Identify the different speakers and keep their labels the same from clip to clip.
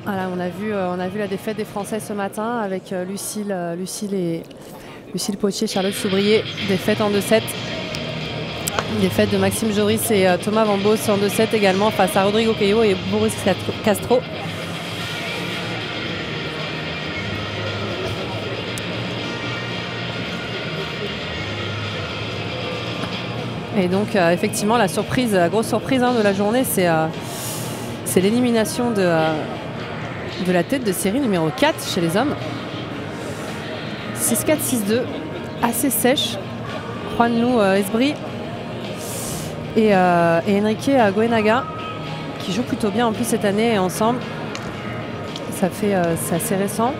Speaker 1: Voilà, on a vu la défaite des Français ce matin avec Lucille Potier, Charlotte Soubrier, défaite en 2-7. Défaite de Maxime Joris et Thomas Vambos en 2-7 également face à Rodrigo Cayo et Boris Castro. Et donc effectivement la grosse surprise de la journée, c'est l'élimination de la tête de série numéro 4 chez les hommes. 6-4, 6-2, assez sèche. Juanlu Esbri et Enrique Goenaga qui jouent plutôt bien en plus cette année ensemble. C'est assez récent.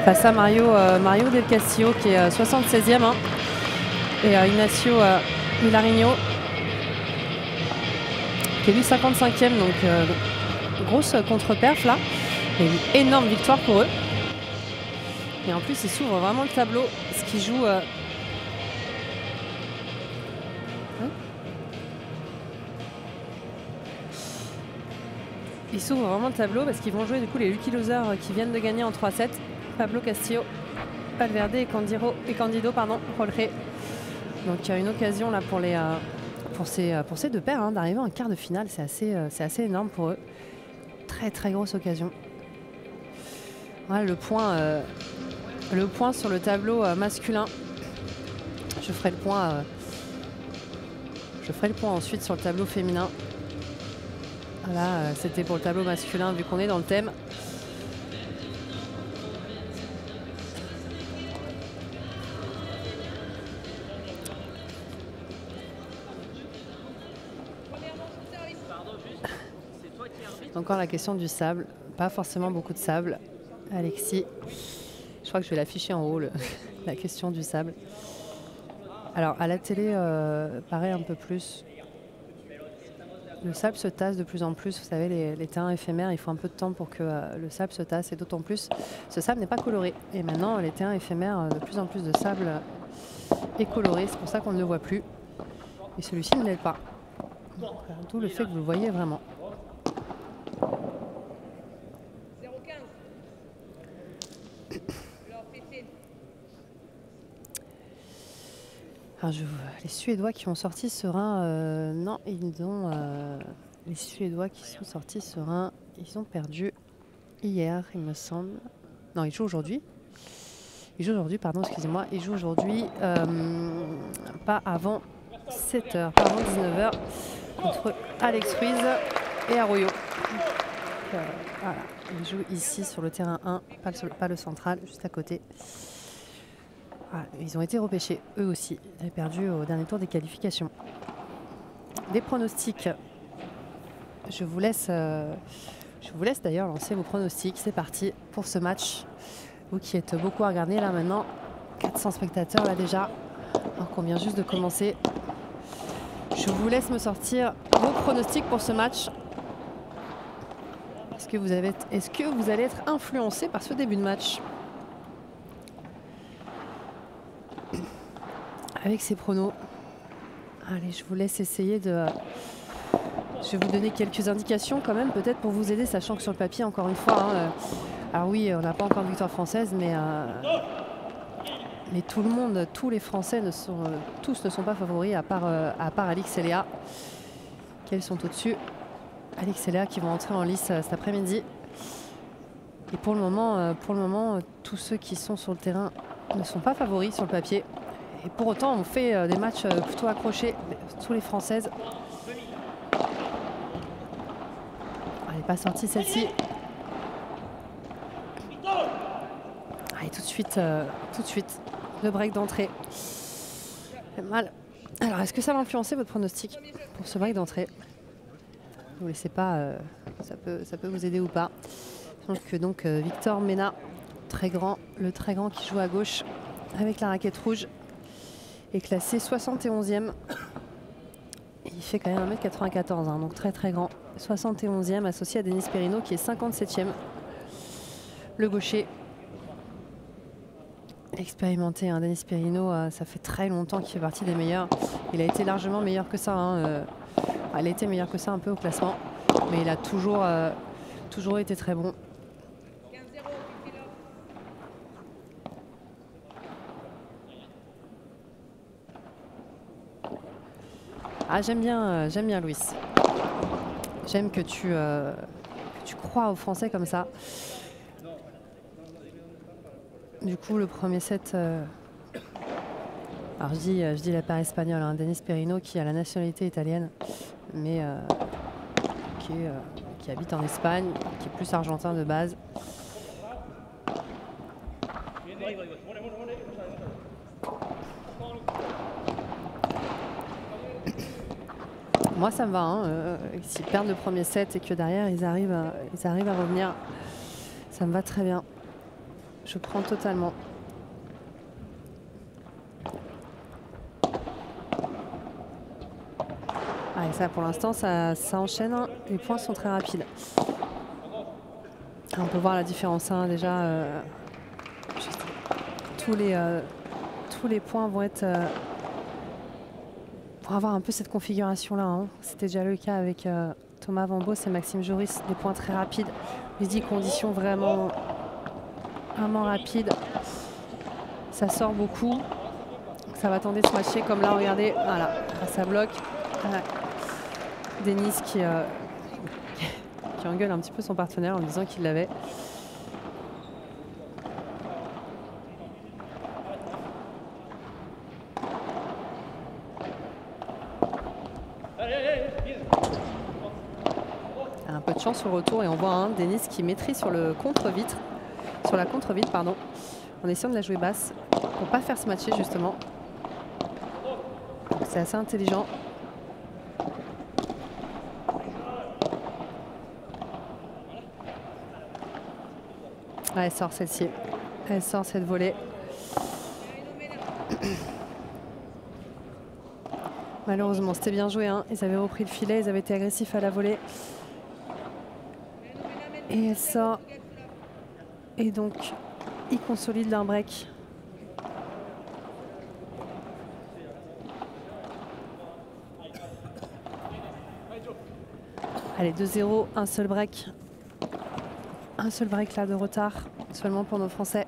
Speaker 1: Face à Mario Del Castillo qui est 76e et Ignacio Milarigno qui est lui 55e, donc grosse contre-perf là. Et une énorme victoire pour eux. Et en plus, ils s'ouvrent vraiment le tableau, ce qui joue. Ils s'ouvrent vraiment le tableau parce qu'ils vont jouer du coup les Lucky Losers qui viennent de gagner en 3-7. Pablo Castillo, Valverde et Candido, Rolré. Donc il y a une occasion là pour ces deux paires d'arriver en quart de finale. C'est assez énorme pour eux. Très très grosse occasion. Voilà, le point sur le tableau masculin. Je ferai le point ensuite sur le tableau féminin. Voilà, c'était pour le tableau masculin vu qu'on est dans le thème. Encore la question du sable. Pas forcément beaucoup de sable. Alexis, je crois que je vais l'afficher en haut, la question du sable. Alors à la télé, pareil un peu plus. Le sable se tasse de plus en plus. Vous savez, les terrains éphémères, il faut un peu de temps pour que le sable se tasse. Et d'autant plus, ce sable n'est pas coloré. Et maintenant, les terrains éphémères, de plus en plus de sable est coloré. C'est pour ça qu'on ne le voit plus. Et celui-ci ne l'est pas. D'où le fait que vous le voyez vraiment. Alors les Suédois qui ont sorti serein, non, les Suédois qui sont sortis serein, ils ont perdu hier, il me semble. Non, ils jouent aujourd'hui. Ils jouent aujourd'hui, pardon, excusez-moi. Ils jouent aujourd'hui, pas avant 7h, pas avant 19h, contre Alex Ruiz et Arroyo. Voilà, ils jouent ici sur le terrain 1, pas le central, juste à côté. Voilà, ils ont été repêchés, eux aussi. Ils avaient perdu au dernier tour des qualifications. Des pronostics. Je vous laisse d'ailleurs lancer vos pronostics. C'est parti pour ce match. Vous qui êtes beaucoup à regarder là maintenant. 400 spectateurs là déjà. Alors qu'on vient juste de commencer. Je vous laisse me sortir vos pronostics pour ce match. Est-ce que vous allez être influencé par ce début de match ? Avec ces pronos. Allez, je vous laisse essayer de... Je vais vous donner quelques indications quand même, peut-être pour vous aider, sachant que sur le papier, encore une fois, alors oui, on n'a pas encore de victoire française, mais tout le monde, tous les Français tous ne sont pas favoris, à part Alix et Léa, qu'elles sont au-dessus. Alix et Léa qui vont entrer en lice cet après-midi. Et pour le moment, tous ceux qui sont sur le terrain ne sont pas favoris sur le papier. Et pour autant, on fait des matchs plutôt accrochés, tous les Françaises. Elle n'est pas sortie celle-ci. Allez, tout de suite, le break d'entrée. Fait mal. Alors, est-ce que ça va influencer votre pronostic pour ce break d'entrée? Ne vous laissez pas, ça peut vous aider ou pas. Donc Victor Mena, le très grand qui joue à gauche avec la raquette rouge, est classé 71e. Il fait quand même 1m94, donc très très grand. 71e, associé à Denis Perino qui est 57e. Le gaucher, expérimenté, Denis Perino, ça fait très longtemps qu'il fait partie des meilleurs. Il a été largement meilleur que ça. Il a été meilleur que ça un peu au classement. Mais il a toujours été très bon. Ah, j'aime bien Louis. J'aime que tu crois aux Français comme ça. Du coup, le premier set, alors je dis la paire espagnole, hein, Denis Perino qui a la nationalité italienne, mais qui habite en Espagne, qui est plus argentin de base. Moi, ça me va. Hein, s'ils perdent le premier set et que derrière, ils arrivent à revenir, ça me va très bien. Je prends totalement. Ah, et ça, pour l'instant, ça enchaîne. Hein. Les points sont très rapides. On peut voir la différence. Hein, déjà, tous les points vont être... pour avoir un peu cette configuration-là. Hein. C'était déjà le cas avec Thomas Van Bos et Maxime Joris. Des points très rapides. Je dis conditions vraiment rapides. Ça sort beaucoup. Ça va tenter de se matcher comme là, regardez. Voilà, ça bloque. Voilà. Denis qui engueule un petit peu son partenaire en disant qu'il l'avait. Un peu de chance sur le retour et on voit un Denis qui maîtrise sur la contre-vitre, pardon, en essayant de la jouer basse pour pas faire se matcher justement. C'est assez intelligent. Ah, elle sort celle-ci. Elle sort cette volée. Malheureusement, c'était bien joué. Hein. Ils avaient repris le filet, ils avaient été agressifs à la volée. Et elle sort. Et donc, il consolide d'un break. Allez, 2-0, un seul break. Un seul break là de retard, seulement pour nos Français.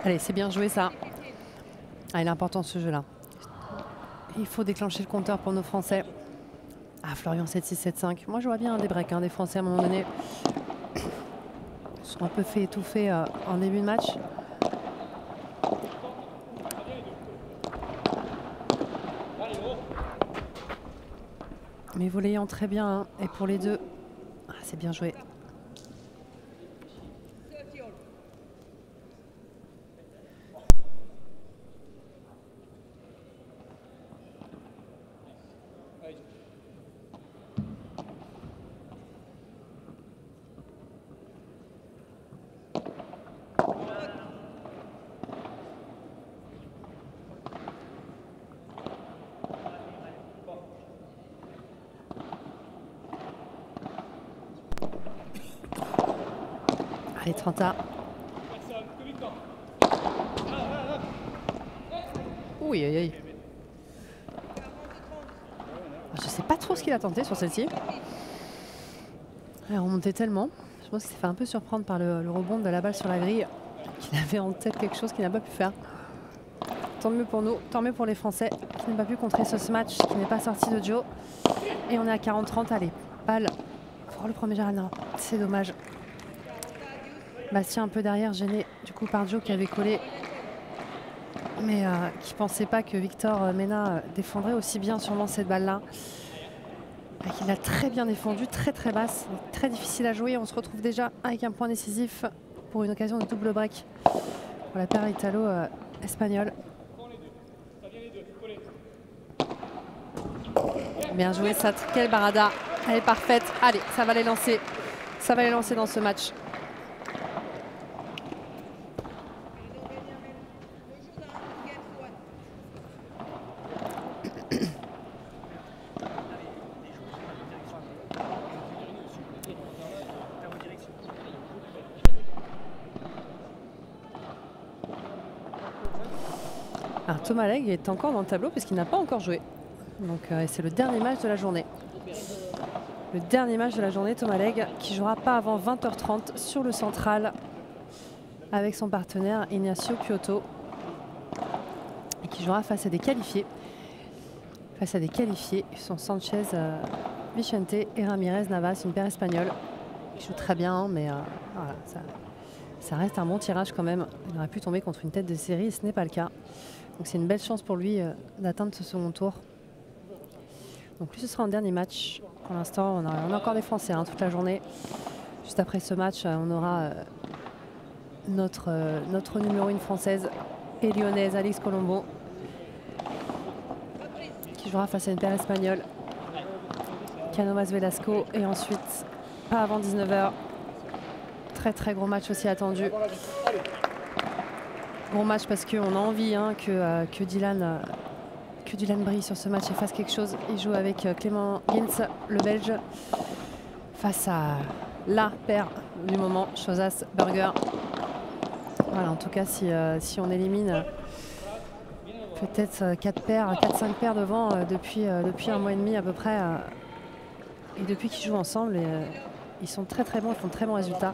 Speaker 1: Allez, c'est bien joué ça. Ah, il est important ce jeu-là. Il faut déclencher le compteur pour nos Français. Ah, Florian 7-6, 7-5. Moi, je vois bien des breaks, hein, des Français à un moment donné. Ils sont un peu fait étouffer en début de match. Mais volleyant très bien. Hein. Et pour les deux, ah, c'est bien joué. Allez, 30A. Oui, aïe, aïe. Je sais pas trop ce qu'il a tenté sur celle-ci. Elle remontait tellement. Je pense qu'il s'est fait un peu surprendre par le rebond de la balle sur la grille. Qu'il avait en tête quelque chose qu'il n'a pas pu faire. Tant mieux pour nous, tant mieux pour les Français qui n'ont pas pu contrer ce match, qui n'est pas sorti de Joe. Et on est à 40-30. Allez, balle pour le premier Gérald. Non, c'est dommage. Bastien un peu derrière, gêné du coup par Joe qui avait collé. Mais qui ne pensait pas que Victor Mena défendrait aussi bien sûrement cette balle-là. Il a très bien défendu, très basse, très difficile à jouer. On se retrouve déjà avec un point décisif pour une occasion de double break pour la paire italo-espagnole. Bien joué, Sat. Quelle barada. Elle est parfaite. Allez, ça va les lancer. Ça va les lancer dans ce match. Alors Thomas Legge est encore dans le tableau puisqu'il n'a pas encore joué. Donc c'est le dernier match de la journée. Le dernier match de la journée, Thomas Legge, qui jouera pas avant 20h30 sur le central avec son partenaire Ignacio Piotto. Et qui jouera face à des qualifiés. Face à des qualifiés, ils sont Sanchez, Vicente et Ramirez Navas, une paire espagnole. Qui joue très bien, mais voilà, ça reste un bon tirage quand même. Il aurait pu tomber contre une tête de série et ce n'est pas le cas. Donc c'est une belle chance pour lui d'atteindre ce second tour. Donc lui ce sera en dernier match. Pour l'instant on a encore des Français toute la journée. Juste après ce match on aura notre numéro 1 française et lyonnaise Alix Colombo qui jouera face à une paire espagnole. Canoas Velasco et ensuite pas avant 19h. Très gros match aussi attendu. Gros match parce qu'on a envie que Dylan brille sur ce match et fasse quelque chose. Il joue avec Clément Gins, le Belge, face à la paire du moment, Chozas Berger. Voilà, en tout cas, si on élimine peut-être 4-5 paires devant depuis un mois et demi à peu près, et depuis qu'ils jouent ensemble, ils sont très bons, ils font de très bons résultats.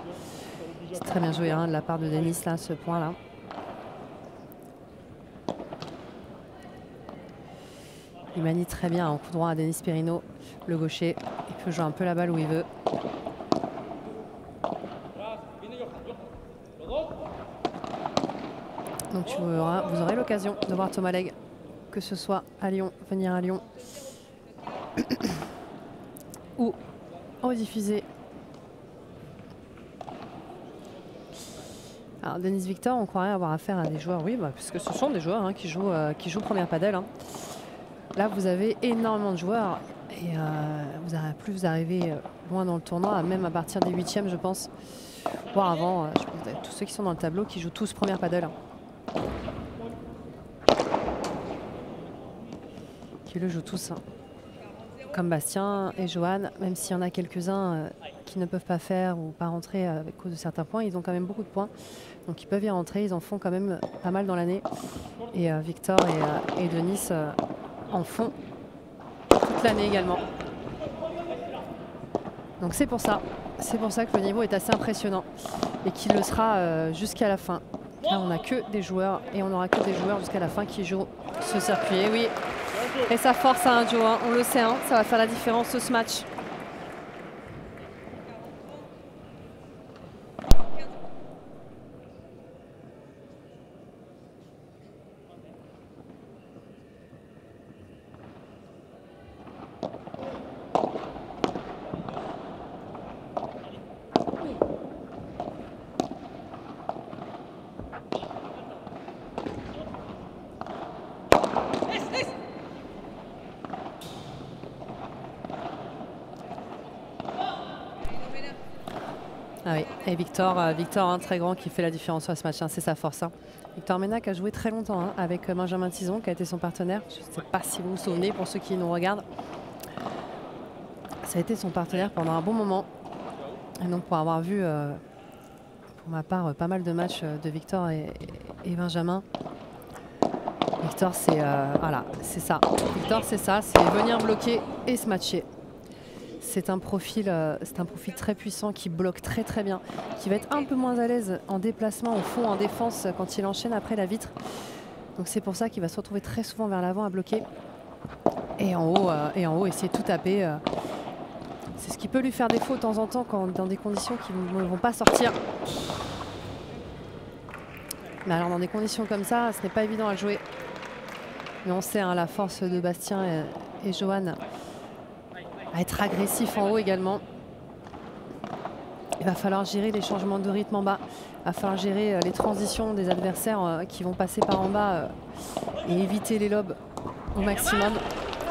Speaker 1: C'est très bien joué de la part de Denis, là, ce point-là. Il manie très bien en coup droit à Denis Perino, le gaucher. Il peut jouer un peu la balle où il veut. Donc vous aurez l'occasion de voir Thomas Legge, que ce soit à Lyon, venir à Lyon, ou rediffusé. Alors Denis Victor, on croirait avoir affaire à des joueurs, oui, puisque ce sont des joueurs qui jouent première padel. Là, vous avez énormément de joueurs et plus vous arrivez loin dans le tournoi, même à partir des 8e, je pense, voire avant. Je pense que vous avez tous ceux qui sont dans le tableau qui jouent tous première padel. Qui le jouent tous. Comme Bastien et Johan, même s'il y en a quelques-uns qui ne peuvent pas faire ou pas rentrer à cause de certains points, ils ont quand même beaucoup de points. Donc ils peuvent y rentrer, ils en font quand même pas mal dans l'année. Et Victor et Denis en font toute l'année également. Donc c'est pour ça que le niveau est assez impressionnant et qu'il le sera jusqu'à la fin. Là on n'a que des joueurs et on n'aura que des joueurs jusqu'à la fin qui jouent ce circuit. Et oui, et ça force à un Joe, on le sait, ça va faire la différence ce match. Ah oui, et Victor très grand qui fait la différence sur ce match, c'est sa force. Victor Mena qui a joué très longtemps avec Benjamin Tison qui a été son partenaire. Je ne sais pas si vous vous souvenez pour ceux qui nous regardent. Ça a été son partenaire pendant un bon moment. Et donc pour avoir vu, pour ma part, pas mal de matchs de Victor et Benjamin. Victor c'est voilà, c'est ça. Victor c'est ça, c'est venir bloquer et se matcher. c'est un profil très puissant qui bloque très très bien, qui va être un peu moins à l'aise en déplacement au fond, en défense quand il enchaîne après la vitre. Donc c'est pour ça qu'il va se retrouver très souvent vers l'avant à bloquer. Et en haut, essayer de tout taper. C'est ce qui peut lui faire défaut de temps en temps dans des conditions qui ne vont pas sortir. Mais alors dans des conditions comme ça, ce n'est pas évident à jouer. Mais on sait la force de Bastien et Johan à être agressif en haut également. Il va falloir gérer les changements de rythme en bas. Il va falloir gérer les transitions des adversaires qui vont passer par en bas et éviter les lobes au maximum.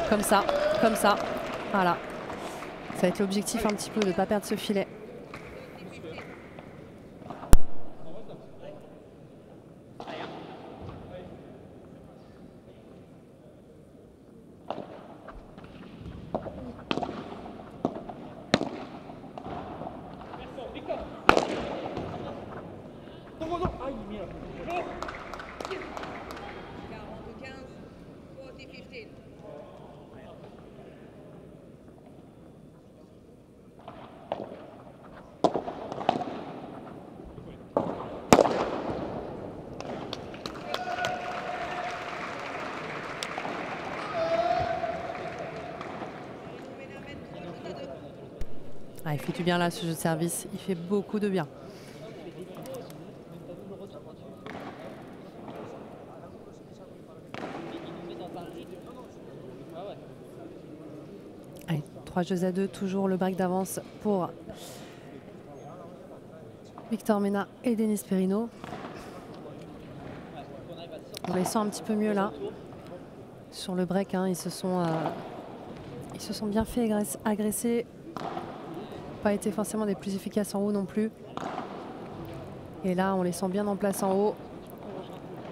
Speaker 1: Comme ça, comme ça. Voilà. Ça va être l'objectif un petit peu de ne pas perdre ce filet. Ah, il fait du bien là, ce jeu de service. Il fait beaucoup de bien. Allez, 3 jeux à 2, toujours le break d'avance pour Victor Mena et Denis Perrino. On les sent un petit peu mieux là. Sur le break, ils se sont bien fait agresser. Pas été forcément des plus efficaces en haut non plus. Et là, on les sent bien en place en haut.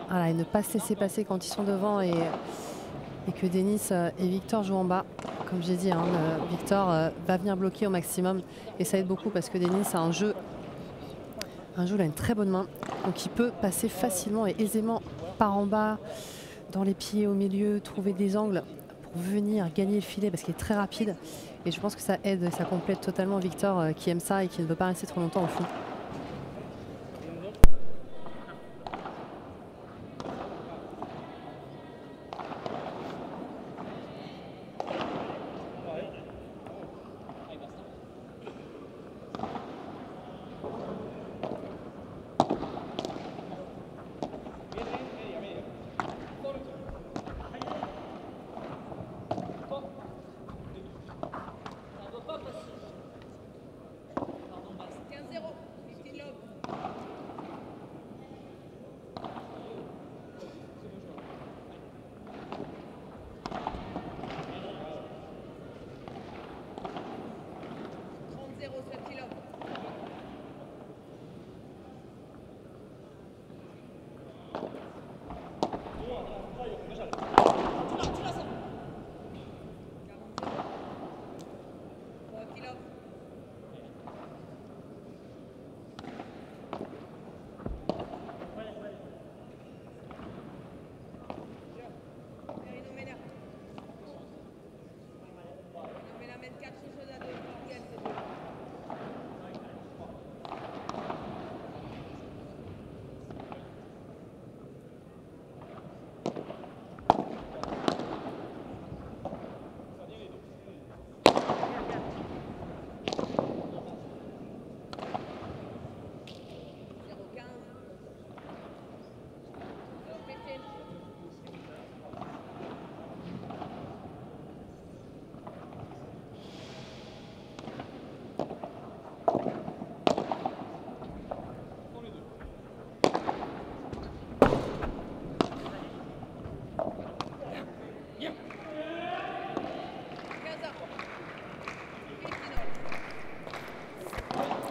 Speaker 1: Voilà, et ne pas se laisser passer quand ils sont devant et que Denis et Victor jouent en bas. Comme j'ai dit, Victor va venir bloquer au maximum. Et ça aide beaucoup parce que Denis a un jeu, il a une très bonne main. Donc il peut passer facilement et aisément par en bas, dans les pieds, au milieu, trouver des angles pour venir gagner le filet parce qu'il est très rapide. Et je pense que ça aide, ça complète totalement Victor qui aime ça et qui ne veut pas rester trop longtemps au fond.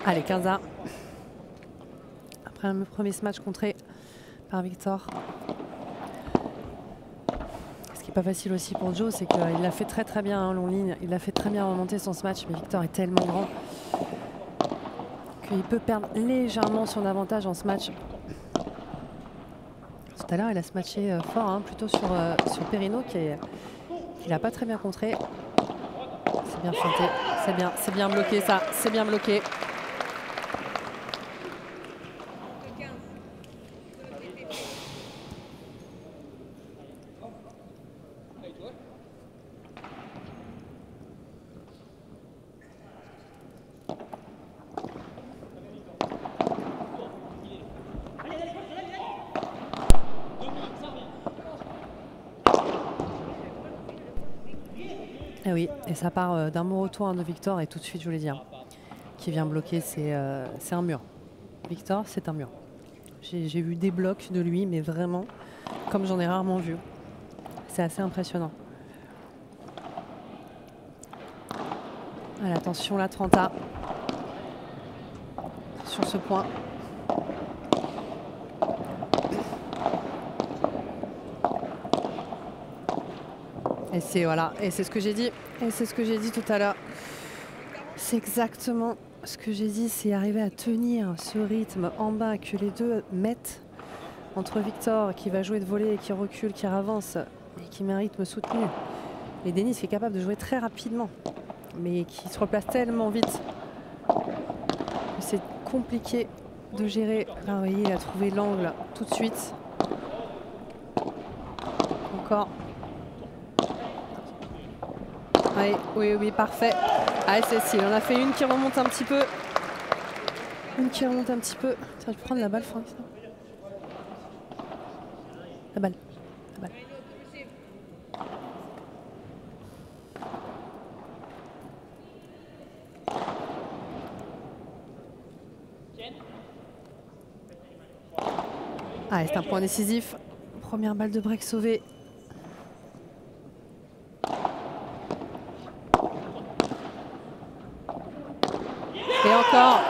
Speaker 1: Allez, 15-1. Après le premier match contré par Victor. Ce qui n'est pas facile aussi pour Joe, c'est qu'il l'a fait très très bien en long ligne. Il l'a fait très bien remonter son match, mais Victor est tellement grand qu'il peut perdre légèrement son avantage en ce match. Tout à l'heure, il a smatché fort, plutôt sur Perrino, qui n'a pas très bien contré. C'est bien feinté. c'est bien bloqué ça, c'est bien bloqué. Et oui, et ça part d'un bon retour de Victor et tout de suite, je voulais dire, qui vient bloquer, c'est un mur. Victor, c'est un mur. J'ai vu des blocs de lui, mais vraiment, comme j'en ai rarement vu. C'est assez impressionnant. Allez, attention, la Trenta. Sur ce point. Et c'est voilà, et c'est ce que j'ai dit. Et c'est ce que j'ai dit tout à l'heure. C'est exactement ce que j'ai dit, c'est arriver à tenir ce rythme en bas que les deux mettent entre Victor qui va jouer de volée, qui recule, qui avance et qui met un rythme soutenu. Et Denis qui est capable de jouer très rapidement, mais qui se replace tellement vite que c'est compliqué de gérer. Là, vous voyez, il a trouvé l'angle tout de suite. Encore. Oui, oui, oui, parfait. Ah, Cécile, on a fait une qui remonte un petit peu. Une qui remonte un petit peu. Ça va prendre la balle, Franck. La balle. La balle. Ah, c'est un point décisif. Première balle de break sauvée.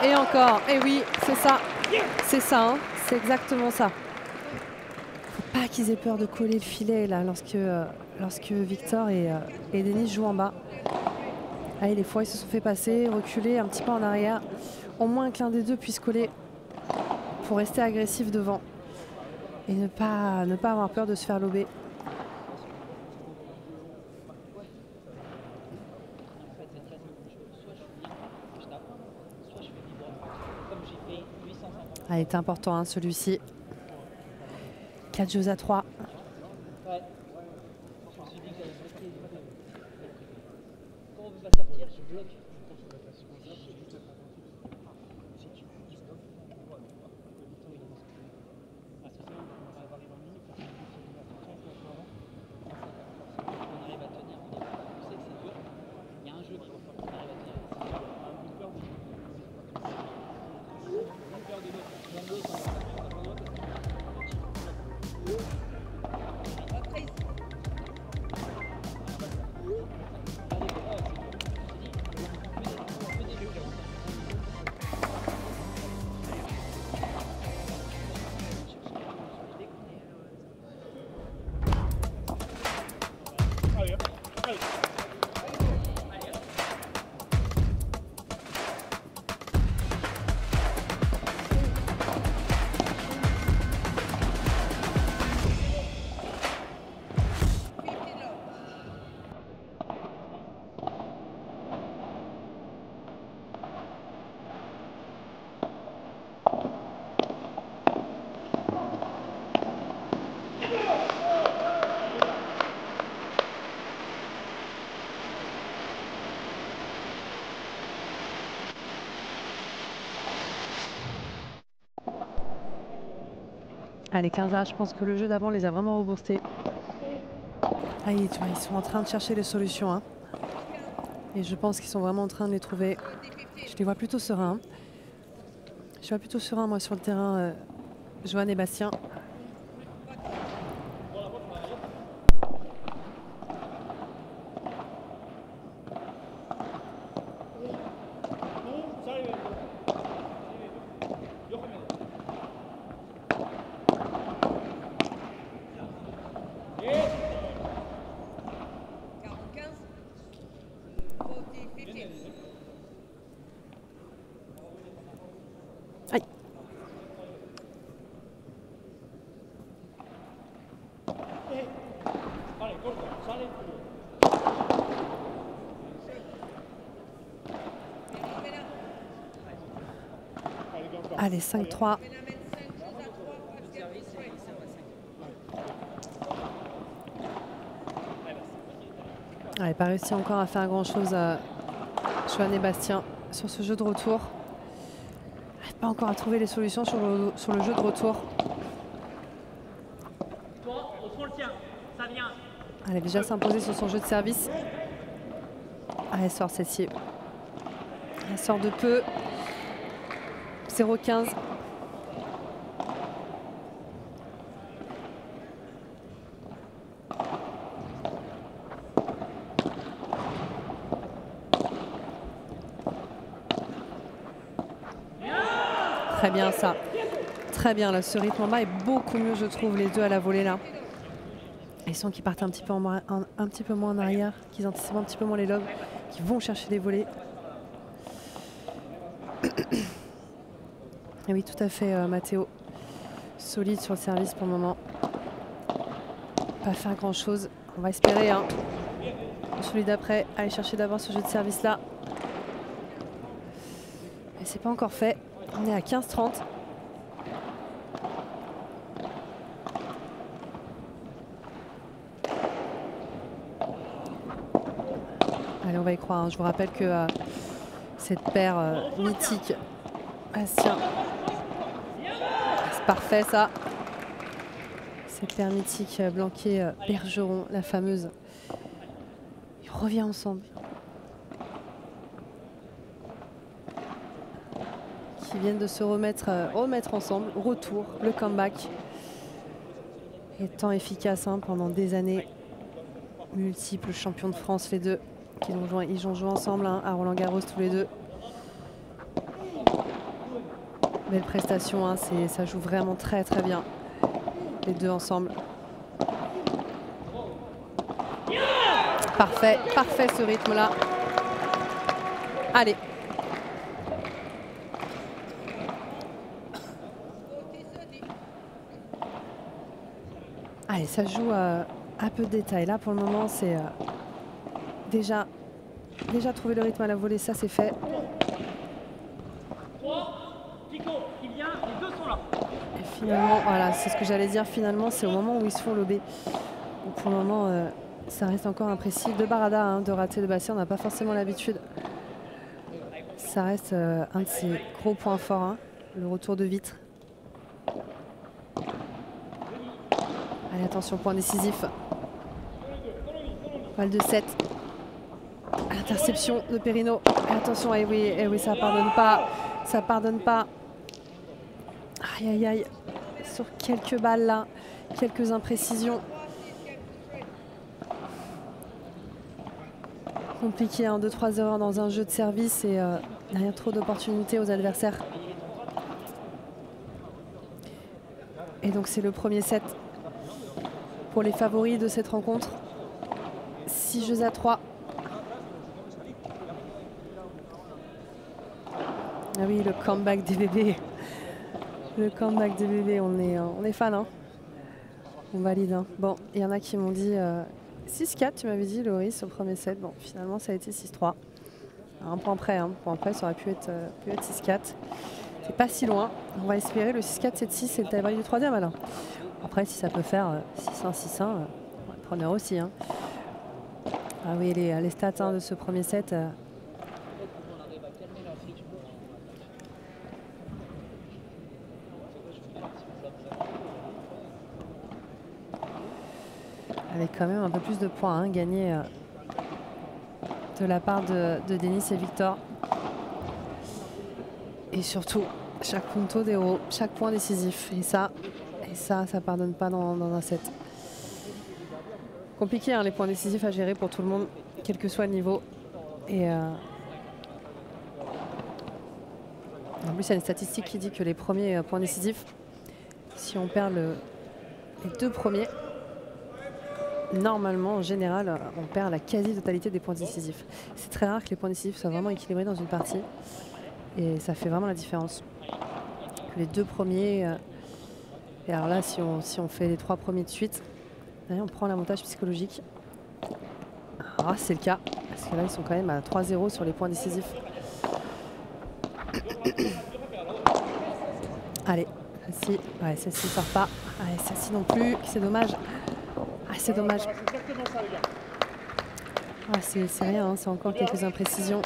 Speaker 1: Et encore, et oui, c'est ça, hein, c'est exactement ça. Faut pas qu'ils aient peur de coller le filet là lorsque Victor et Denis jouent en bas. Allez, les fois ils se sont fait passer, reculer un petit peu en arrière. Au moins qu'un des deux puisse coller pour rester agressif devant et ne pas avoir peur de se faire lober. Ah, il est important hein, celui-ci. 4 jeux à 3. Allez, 15 je pense que le jeu d'avant les a vraiment reboostés. Ah, tu vois, ils sont en train de chercher les solutions. Hein. Et je pense qu'ils sont vraiment en train de les trouver. Je les vois plutôt sereins. Je vois plutôt serein, moi, sur le terrain, Joanne et Bastien. Allez, 5-3. Allez, pas réussi encore à faire grand-chose Joanne et Bastien sur ce jeu de retour. Pas encore à trouver les solutions sur le jeu de retour. Elle a déjà s'imposer sur son jeu de service. Elle sort celle-ci. Elle sort de peu. 0-15. Très bien ça. Très bien là, ce rythme en bas est beaucoup mieux je trouve, les deux à la volée là. Ils sont qui partent un petit peu moins en arrière, qui anticipent un petit peu moins les lobes, qui vont chercher des volées. Et oui, tout à fait, Mathéo. Solide sur le service pour le moment. Pas faire grand chose. On va espérer. Hein. Celui d'après, aller chercher d'abord ce jeu de service là. Et c'est pas encore fait. On est à 15-30. Allez, on va y croire. Hein. Je vous rappelle que cette paire mythique, Bastien, c'est parfait ça. Cette paire mythique Blanquet-Bergeron, la fameuse. Ils reviennent ensemble. Qui viennent de se remettre ensemble. Retour, le comeback. Étant efficace hein, pendant des années. Multiples champions de France les deux. Ils ont joué ensemble hein, à Roland-Garros tous les deux. Belle prestation, hein, ça joue vraiment très très bien. Les deux ensemble. Parfait, parfait ce rythme-là. Allez. Allez, ça joue à peu de détails. Là, pour le moment, c'est déjà trouver le rythme à la volée, ça c'est fait. Et finalement, voilà, c'est ce que j'allais dire. Finalement, c'est au moment où ils se font lober. Pour le moment, ça reste encore imprécis. De Barada, hein, de rater de Bastien, on n'a pas forcément l'habitude. Ça reste un de ses gros points forts, hein, le retour de vitre. Allez, attention, point décisif. Balle de 7. Interception de Perrino. Attention, eh oui, ça pardonne pas. Ça pardonne pas. Aïe, aïe, aïe. Sur quelques balles là, quelques imprécisions. Compliqué, hein, 2-3 erreurs dans un jeu de service et derrière trop d'opportunités aux adversaires. Et donc c'est le premier set pour les favoris de cette rencontre. 6 jeux à 3. Ah oui, le comeback des bébés. Le comeback des bébés, on est fan. Hein. On valide. Hein. Bon, il y en a qui m'ont dit 6-4, tu m'avais dit, Loris, au premier set. Bon, finalement, ça a été 6-3. Un point près, hein. Point près, ça aurait pu être 6-4. C'est pas si loin. On va espérer le 6-4, 7-6, c'est le tie-break du troisième, alors. Après, si ça peut faire 6-1, 6-1, preneur aussi. Hein. Ah oui, les stats hein, de ce premier set. Avec quand même un peu plus de points hein, gagnés de la part de Denis et Victor. Et surtout, chaque punto d'héros, chaque point décisif. Et ça pardonne pas dans un set. Compliqué hein, les points décisifs à gérer pour tout le monde, quel que soit le niveau. Et en plus, il y a une statistique qui dit que les premiers points décisifs, si on perd les deux premiers, normalement, en général, on perd la quasi-totalité des points décisifs. C'est très rare que les points décisifs soient vraiment équilibrés dans une partie. Et ça fait vraiment la différence. Les deux premiers... et alors là, si on fait les 3 premiers de suite, on prend l'avantage psychologique. Ah, c'est le cas. Parce que là, ils sont quand même à 3-0 sur les points décisifs. Allez, celle-ci, ouais, celle-ci sort pas. Allez, celle-ci non plus, c'est dommage. Ah, c'est dommage. Ah, c'est rien, hein, c'est encore quelques imprécisions.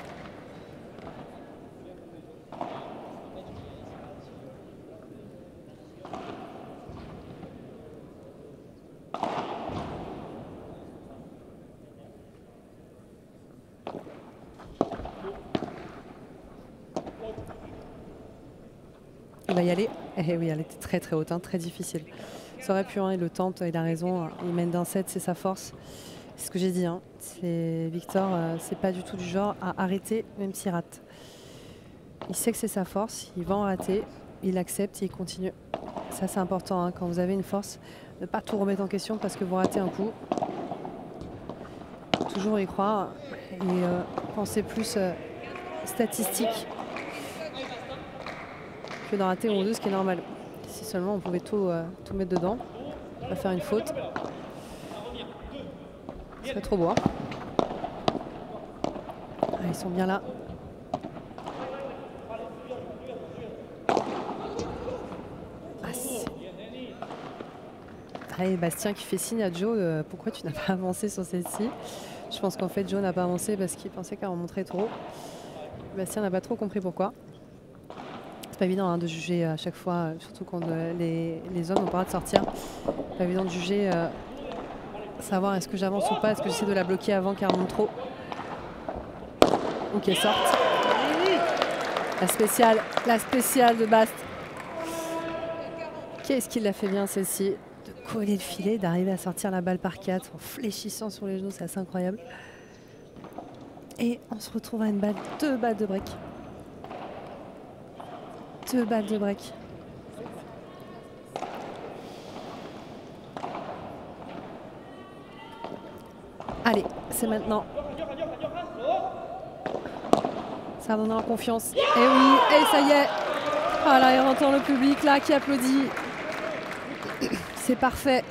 Speaker 1: Il va y aller. Eh oui, elle était très très haute, hein, très difficile. Ça aurait pu, hein, il le tente, il a raison. Il mène d'un set, c'est sa force. C'est ce que j'ai dit. Hein. Victor, c'est pas du tout du genre à arrêter, même s'il rate. Il sait que c'est sa force, il va en rater, il accepte et il continue. Ça, c'est important, hein, quand vous avez une force, ne pas tout remettre en question parce que vous ratez un coup. Toujours y croire et penser plus statistique que d'en rater un ou deux, ce qui est normal. Si seulement on pouvait tout mettre dedans, pas faire une faute. Ce serait trop beau. Hein. Ah, ils sont bien là. Ah, et Bastien qui fait signe à Joe, pourquoi tu n'as pas avancé sur celle-ci? Je pense qu'en fait Joe n'a pas avancé parce qu'il pensait qu'elle en montrait trop. Bastien n'a pas trop compris pourquoi. C'est pas évident, hein, de juger à chaque fois, surtout quand les hommes n'ont pas le droit de sortir. C'est pas évident de juger, savoir est-ce que j'avance ou pas, est-ce que j'essaie de la bloquer avant qu'elle remonte trop. Ou qu'elle sorte. La spéciale de Bast. Qu'est-ce qu'il l'a fait bien celle-ci? De coller le filet, d'arriver à sortir la balle par 4 en fléchissant sur les genoux, c'est assez incroyable. Et on se retrouve à une balle, 2 balles de break. 2 balles de break. Allez, c'est maintenant. Ça donne en confiance. Et oui, et ça y est. Voilà, et on entend le public là qui applaudit. C'est parfait.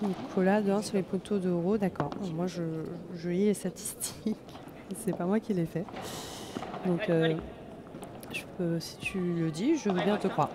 Speaker 1: Nicolas, dehors sur les poteaux d'euro, d'accord. Moi, je lis les statistiques. C'est pas moi qui les fais. Donc, je peux, si tu le dis, je veux bien te croire.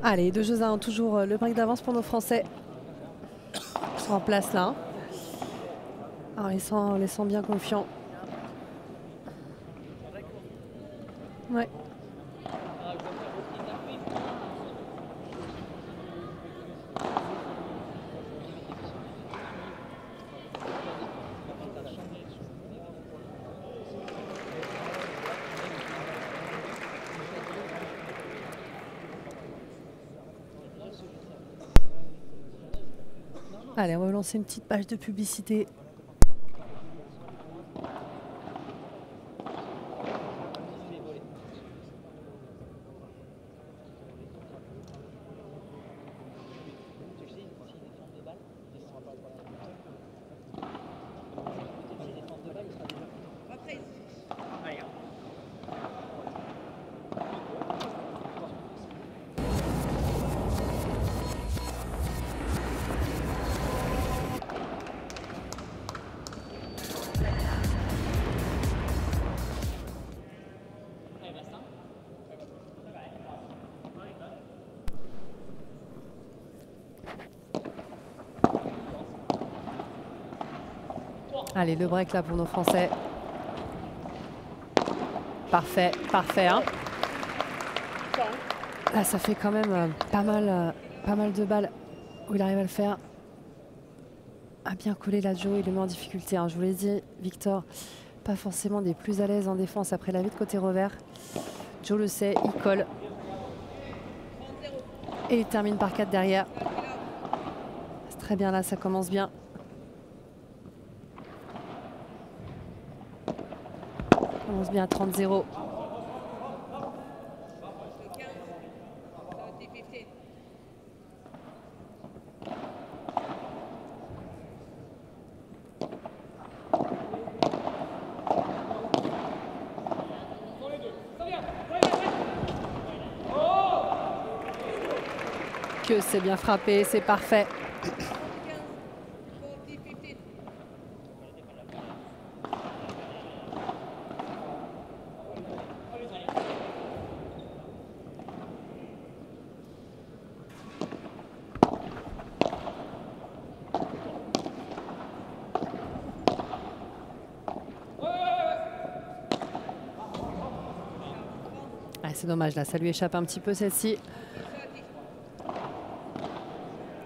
Speaker 1: Allez, 2-1, toujours le break d'avance pour nos Français. Ils sont en place là. Alors, on les sent bien confiants. Ouais. Allez, on va lancer une petite page de publicité. Allez, le break là pour nos Français. Parfait, parfait. Hein. Là, ça fait quand même pas mal de balles où il arrive à le faire. A bien coller là, Joe, il le met en difficulté. Hein. Je vous l'ai dit, Victor, pas forcément des plus à l'aise en défense après la vie de côté revers. Joe le sait, il colle. Et il termine par 4 derrière. C'est très bien là, ça commence bien. Ça commence bien à 30-0. Que c'est bien frappé, c'est parfait. Ah, c'est dommage, là, ça lui échappe un petit peu celle-ci.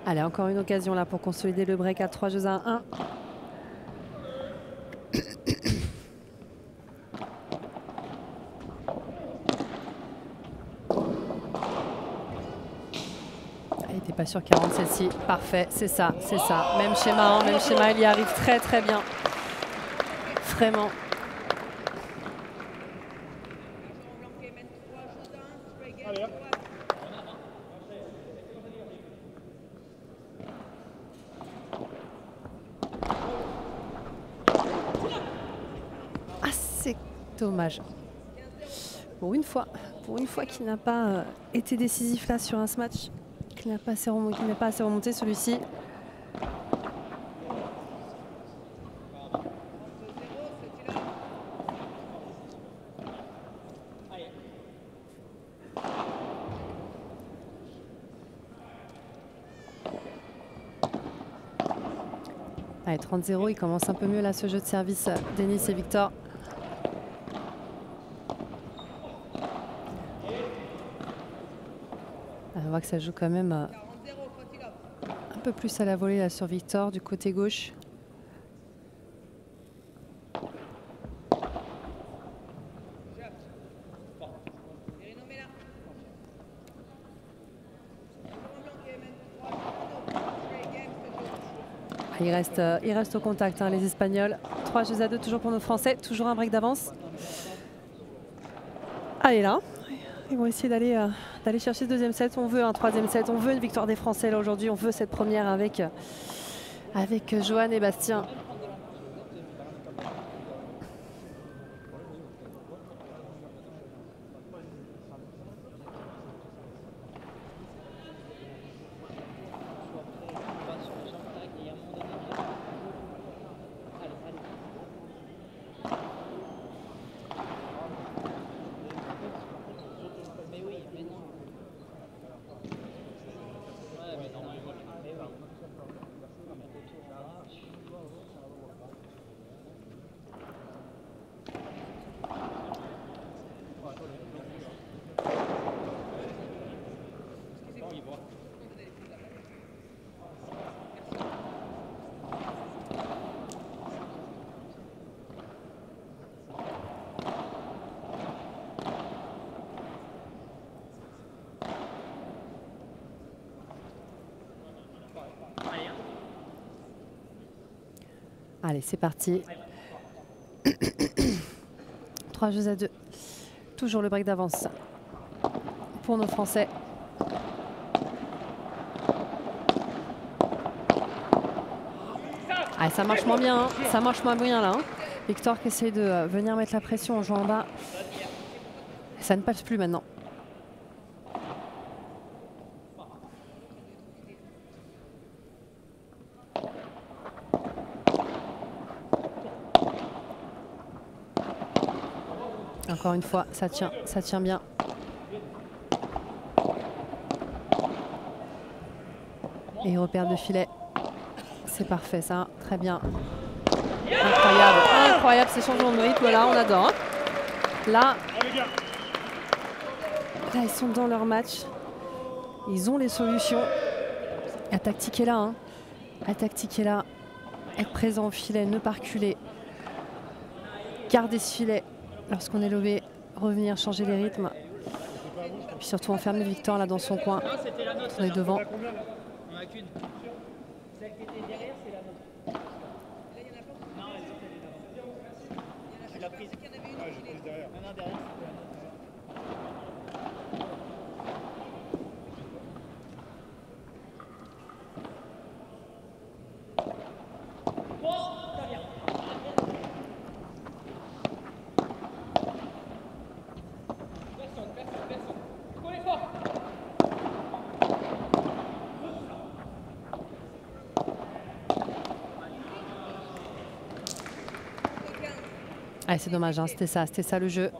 Speaker 1: Allez, encore une occasion là pour consolider le break à 3-1. Il n'était pas sur 40 celle-ci. Parfait, c'est ça, c'est ça. Même schéma, hein, même schéma, il y arrive très très bien. Vraiment. Ah, c'est dommage. Pour une fois qu'il n'a pas été décisif là sur un match, qu'il n'a pas assez remonté celui-ci. Allez, 30-0, il commence un peu mieux là ce jeu de service Denis et Victor. On voit que ça joue quand même un peu plus à la volée là sur Victor du côté gauche. Il reste au contact, hein, les Espagnols. 3-2 toujours pour nos Français. Toujours un break d'avance. Allez là, ils vont essayer d'aller chercher ce deuxième set. On veut un troisième set. On veut une victoire des Français là aujourd'hui. On veut cette première avec Johan et Bastien. Allez, c'est parti. 3-2. Toujours le break d'avance pour nos Français. Ah, ça marche moins bien, hein. Ça marche moins bien là. Hein. Victor qui essaie de venir mettre la pression en jouant en bas. Ça ne passe plus maintenant. Encore une fois, ça tient bien. Et il repère de filet. C'est parfait ça, très bien. Incroyable, incroyable ces changements de rythme là, on adore. Là, ils sont dans leur match. Ils ont les solutions. La tactique est là. Hein. La tactique est là. Être présent au filet, ne pas reculer. Garder ce filet lorsqu'on est levé. Revenir, changer les rythmes. Puis surtout enfermer Victor là dans son coin. On est devant. Ah, c'est dommage, hein, c'était ça le jeu.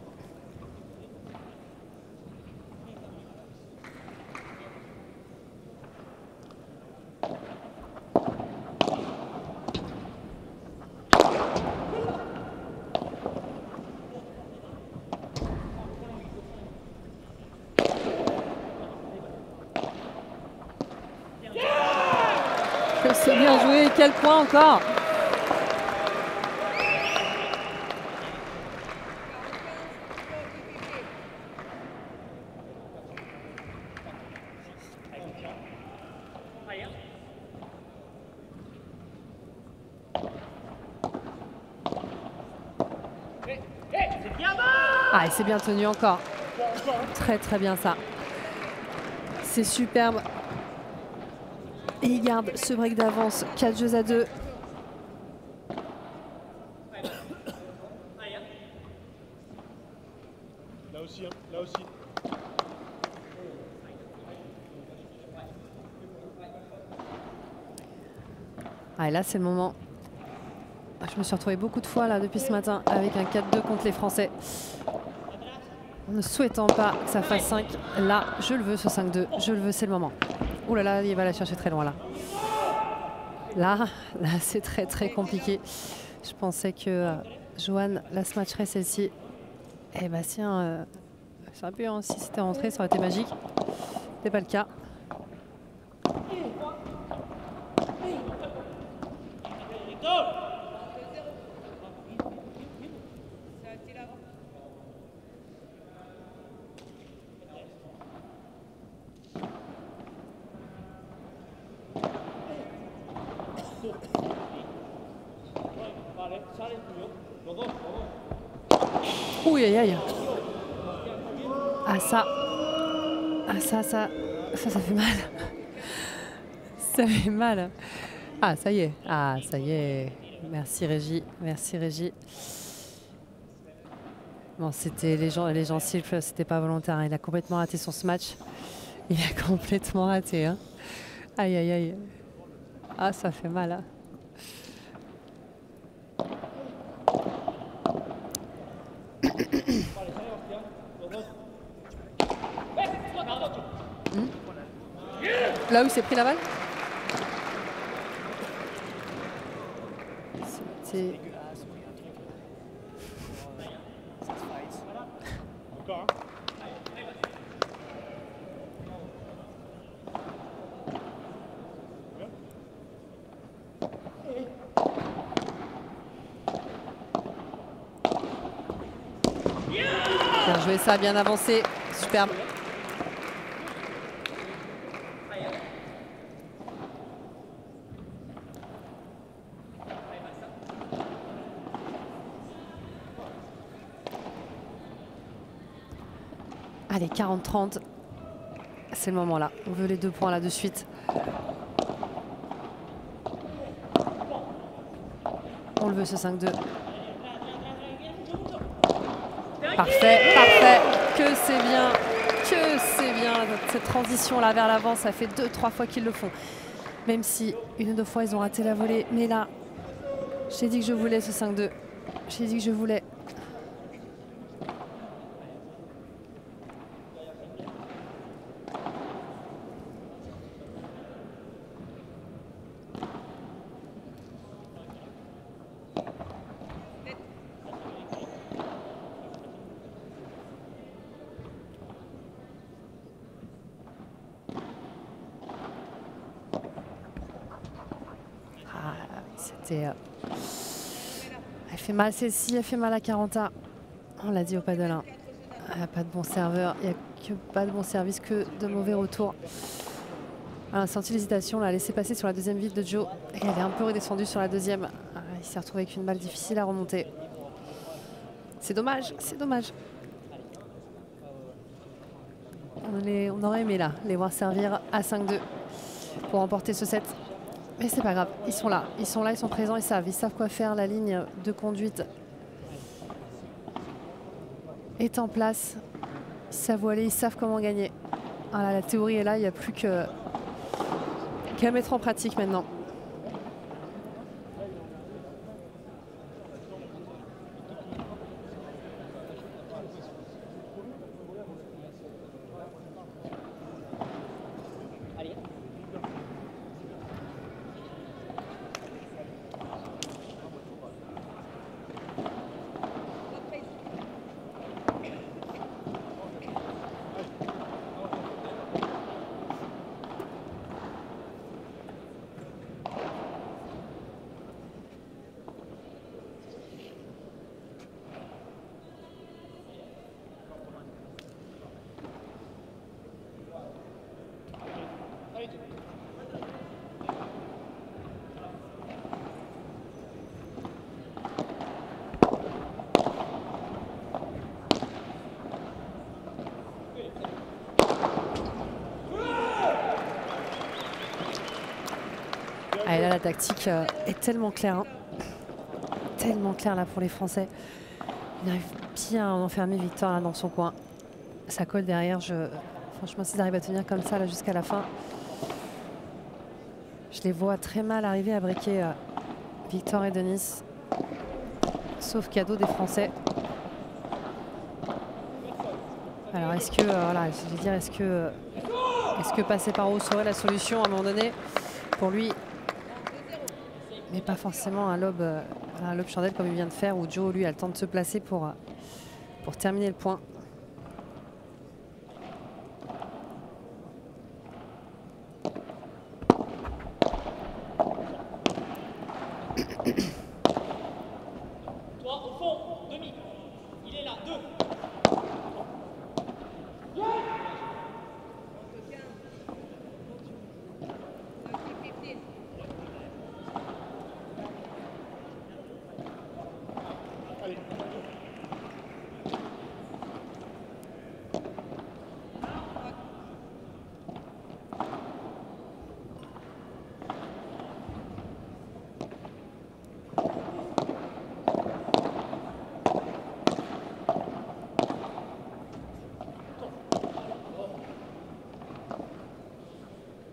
Speaker 1: C'est bien joué, quel point encore. Ah, et c'est bien tenu encore. Très très bien ça. C'est superbe. Et il garde ce break d'avance. 4-2.
Speaker 2: Là aussi, hein, là aussi.
Speaker 1: Ah, et là, c'est le moment. Je me suis retrouvée beaucoup de fois là depuis ce matin avec un 4-2 contre les Français. Ne souhaitant pas que ça fasse 5. Là, je le veux ce 5-2. Je le veux, c'est le moment. Ouh là là, il va la chercher très loin là. Là, c'est très très compliqué. Je pensais que Joanne la smatcherait celle-ci. Eh bien, si, hein, si c'était rentré, ça aurait été magique. C'est pas le cas. Ouh, aïe, aïe. Ah, ça fait mal. Ça fait mal. Ah, ça y est. Ah, ça y est. Merci, Régie. Merci, Régie. Bon, c'était les gens sifflent, c'était pas volontaire. Hein. Il a complètement raté son smash. Il a complètement raté. Hein. Aïe, aïe, aïe. Ah, ça fait mal. Hein. Là où il s'est pris la balle. C'est...
Speaker 2: Encore, hein.
Speaker 1: Bien joué ça, bien avancé. Superbe. Allez, 40-30. C'est le moment là. On veut les 2 points là de suite. On le veut ce 5-2. Parfait, parfait. Que c'est bien. Que c'est bien. Cette transition là vers l'avant, ça fait 2-3 fois qu'ils le font. Même si 1 ou 2 fois ils ont raté la volée. Mais là, j'ai dit que je voulais ce 5-2. J'ai dit que je voulais. Elle fait mal celle-ci, elle fait mal à 40A. On l'a dit au paddle 1. Il n'y a pas de bon serveur, il n'y a que pas de bon service, que de mauvais retours. On a senti l'hésitation, l'a laissé passer sur la deuxième vide de Joe. Et elle est un peu redescendue sur la deuxième. Il s'est retrouvé avec une balle difficile à remonter. C'est dommage, c'est dommage. On aurait aimé là les voir servir à 5-2 pour remporter ce set. Mais c'est pas grave, ils sont là, ils sont présents, ils savent quoi faire. La ligne de conduite est en place. Ils savent où aller, ils savent comment gagner. Voilà, la théorie est là, il n'y a plus qu'à mettre en pratique maintenant. Et là, la tactique est tellement claire. Hein. Tellement claire là pour les Français. Il arrive bien à enfermer Victor là, dans son coin. Ça colle derrière. Franchement, s'ils arrivent à tenir comme ça jusqu'à la fin, je les vois très mal arriver à briquer Victor et Denis. Sauf cadeau des Français. Alors est-ce que, voilà, je vais dire, est-ce que passer par haut serait la solution à un moment donné pour lui? Mais pas forcément un lob chandelle comme il vient de faire, où Joe lui a le temps de se placer pour terminer le point.
Speaker 3: Au fond, demi. Il est là, 2.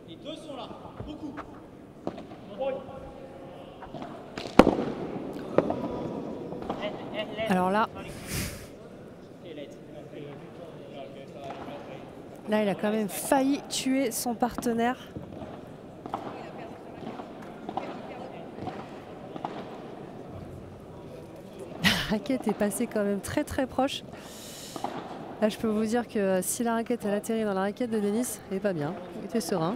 Speaker 3: Les 2 sont là, beaucoup.
Speaker 1: Alors là, il a quand même failli tuer son partenaire. La raquette est passée quand même très très proche. Là, je peux vous dire que si la raquette elle atterrit dans la raquette de Denis, il n'est pas bien. Il était serein.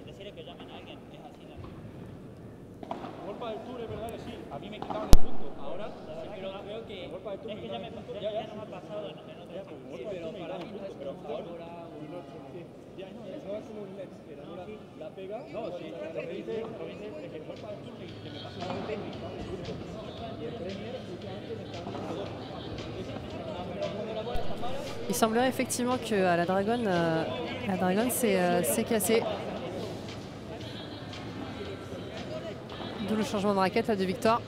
Speaker 3: Decirle que llamen a alguien, es así.
Speaker 2: Golpa del tour, es verdad que sí. A mí me quitaban el punto. Ahora,
Speaker 3: Pero creo que
Speaker 2: golpa del tour,
Speaker 3: es que ya nos ha pasado en otros
Speaker 2: pero para mí,
Speaker 1: Il semblerait effectivement que la Dragon s'est cassée. D'où le changement de raquette là, de Victor.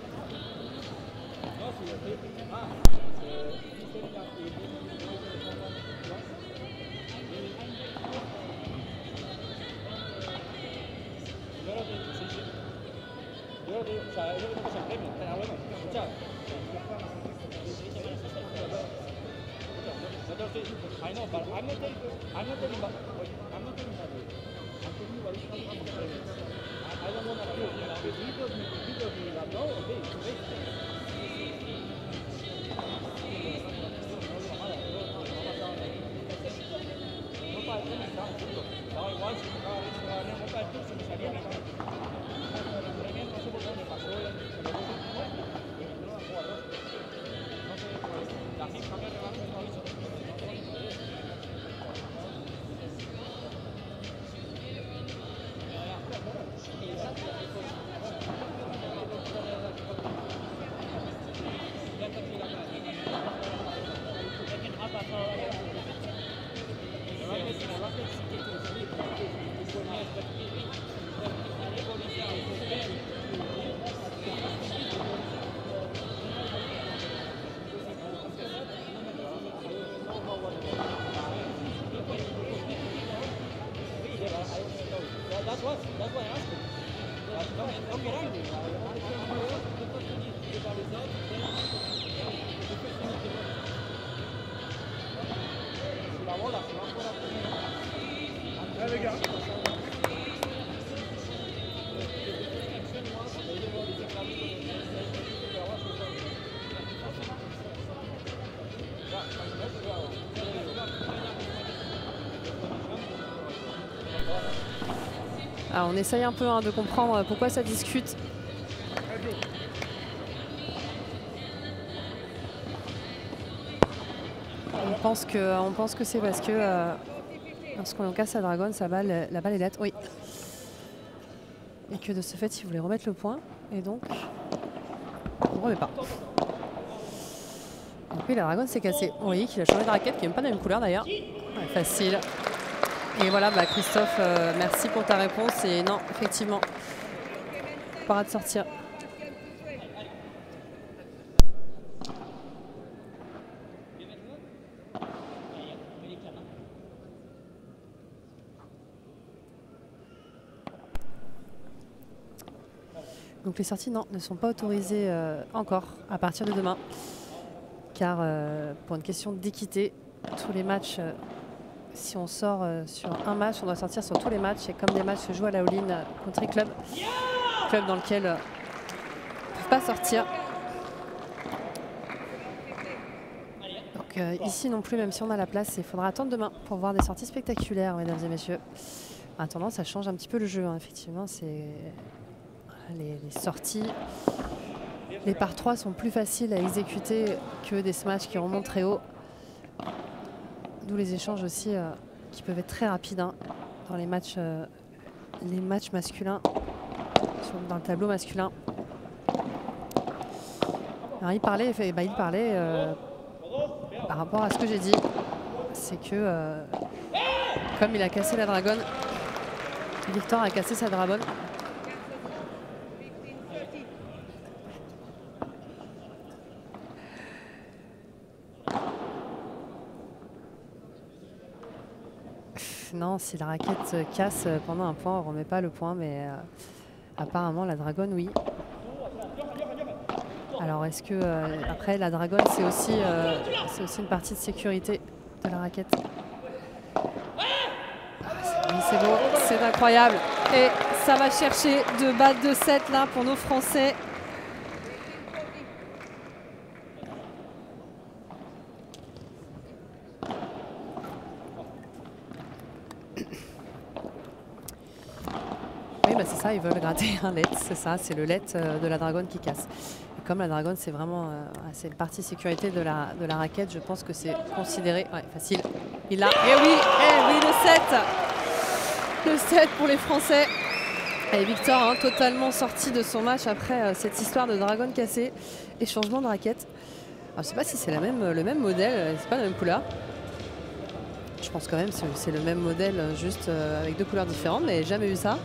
Speaker 2: I know, but I'm not telling but I'm not telling that way. I'm telling you what is coming from the premium. I don't want to do it. If he tells me that no, okay, it's okay. No para el premio estamos juntos. Estaba igual, si tocaba bien, si tocaba bien, no para el tour se me salía bien. El premio no sé por dónde pasó, se me puso y entró a jugador. No sé, pues la FIFA me ha regalado un aviso. That's what I asked him. Don't get angry. La bola se va fuera.
Speaker 1: Alors on essaye un peu de comprendre pourquoi ça discute. On pense que c'est parce que lorsqu'on casse la Dragon, la balle est nette. Oui. Et que de ce fait, il voulait remettre le point. Et donc, on ne remet pas. Donc oui, la Dragon s'est cassée. Oui, qu'il a changé de raquette, qui n'est même pas de la même couleur d'ailleurs. Ouais, facile. Et voilà, Christophe, merci pour ta réponse. Et non, effectivement, pas de sortir. Donc les sorties ne sont pas autorisées encore à partir de demain. Car pour une question d'équité, tous les matchs... si on sort sur un match, on doit sortir sur tous les matchs. Et comme des matchs se jouent à la All-in Country Club, club dans lequel on ne peut pas sortir. Donc ici non plus, même si on a la place, il faudra attendre demain pour voir des sorties spectaculaires, mesdames et messieurs. En attendant, ça change un petit peu le jeu. Hein. Effectivement, c'est les sorties. Les par 3 sont plus faciles à exécuter que des smash qui remontent très haut. D'où les échanges aussi qui peuvent être très rapides hein, dans les matchs masculins, dans le tableau masculin. Alors, il parlait par rapport à ce que j'ai dit, c'est que comme il a cassé la Dragon, Victor a cassé sa Dragon. Non, si la raquette casse pendant un point, on ne remet pas le point, mais apparemment la Dragon, oui. Alors est-ce que après la Dragon, c'est aussi une partie de sécurité de la raquette. Oui, c'est beau, c'est incroyable. Et ça va chercher 2 balles de 7 là pour nos Français. Oui, bah c'est ça, ils veulent gratter un let, c'est ça, c'est le let de la Dragon qui casse. Comme la Dragon, c'est vraiment c'est une partie sécurité de la raquette, je pense que c'est considéré facile. Il l'a. Et oui, le 7. Le 7 pour les Français. Et Victor totalement sorti de son match après cette histoire de Dragon cassé et changement de raquette. Alors, je ne sais pas si c'est le même modèle, c'est pas la même couleur. Je pense quand même que c'est le même modèle, juste avec 2 couleurs différentes, mais jamais vu ça.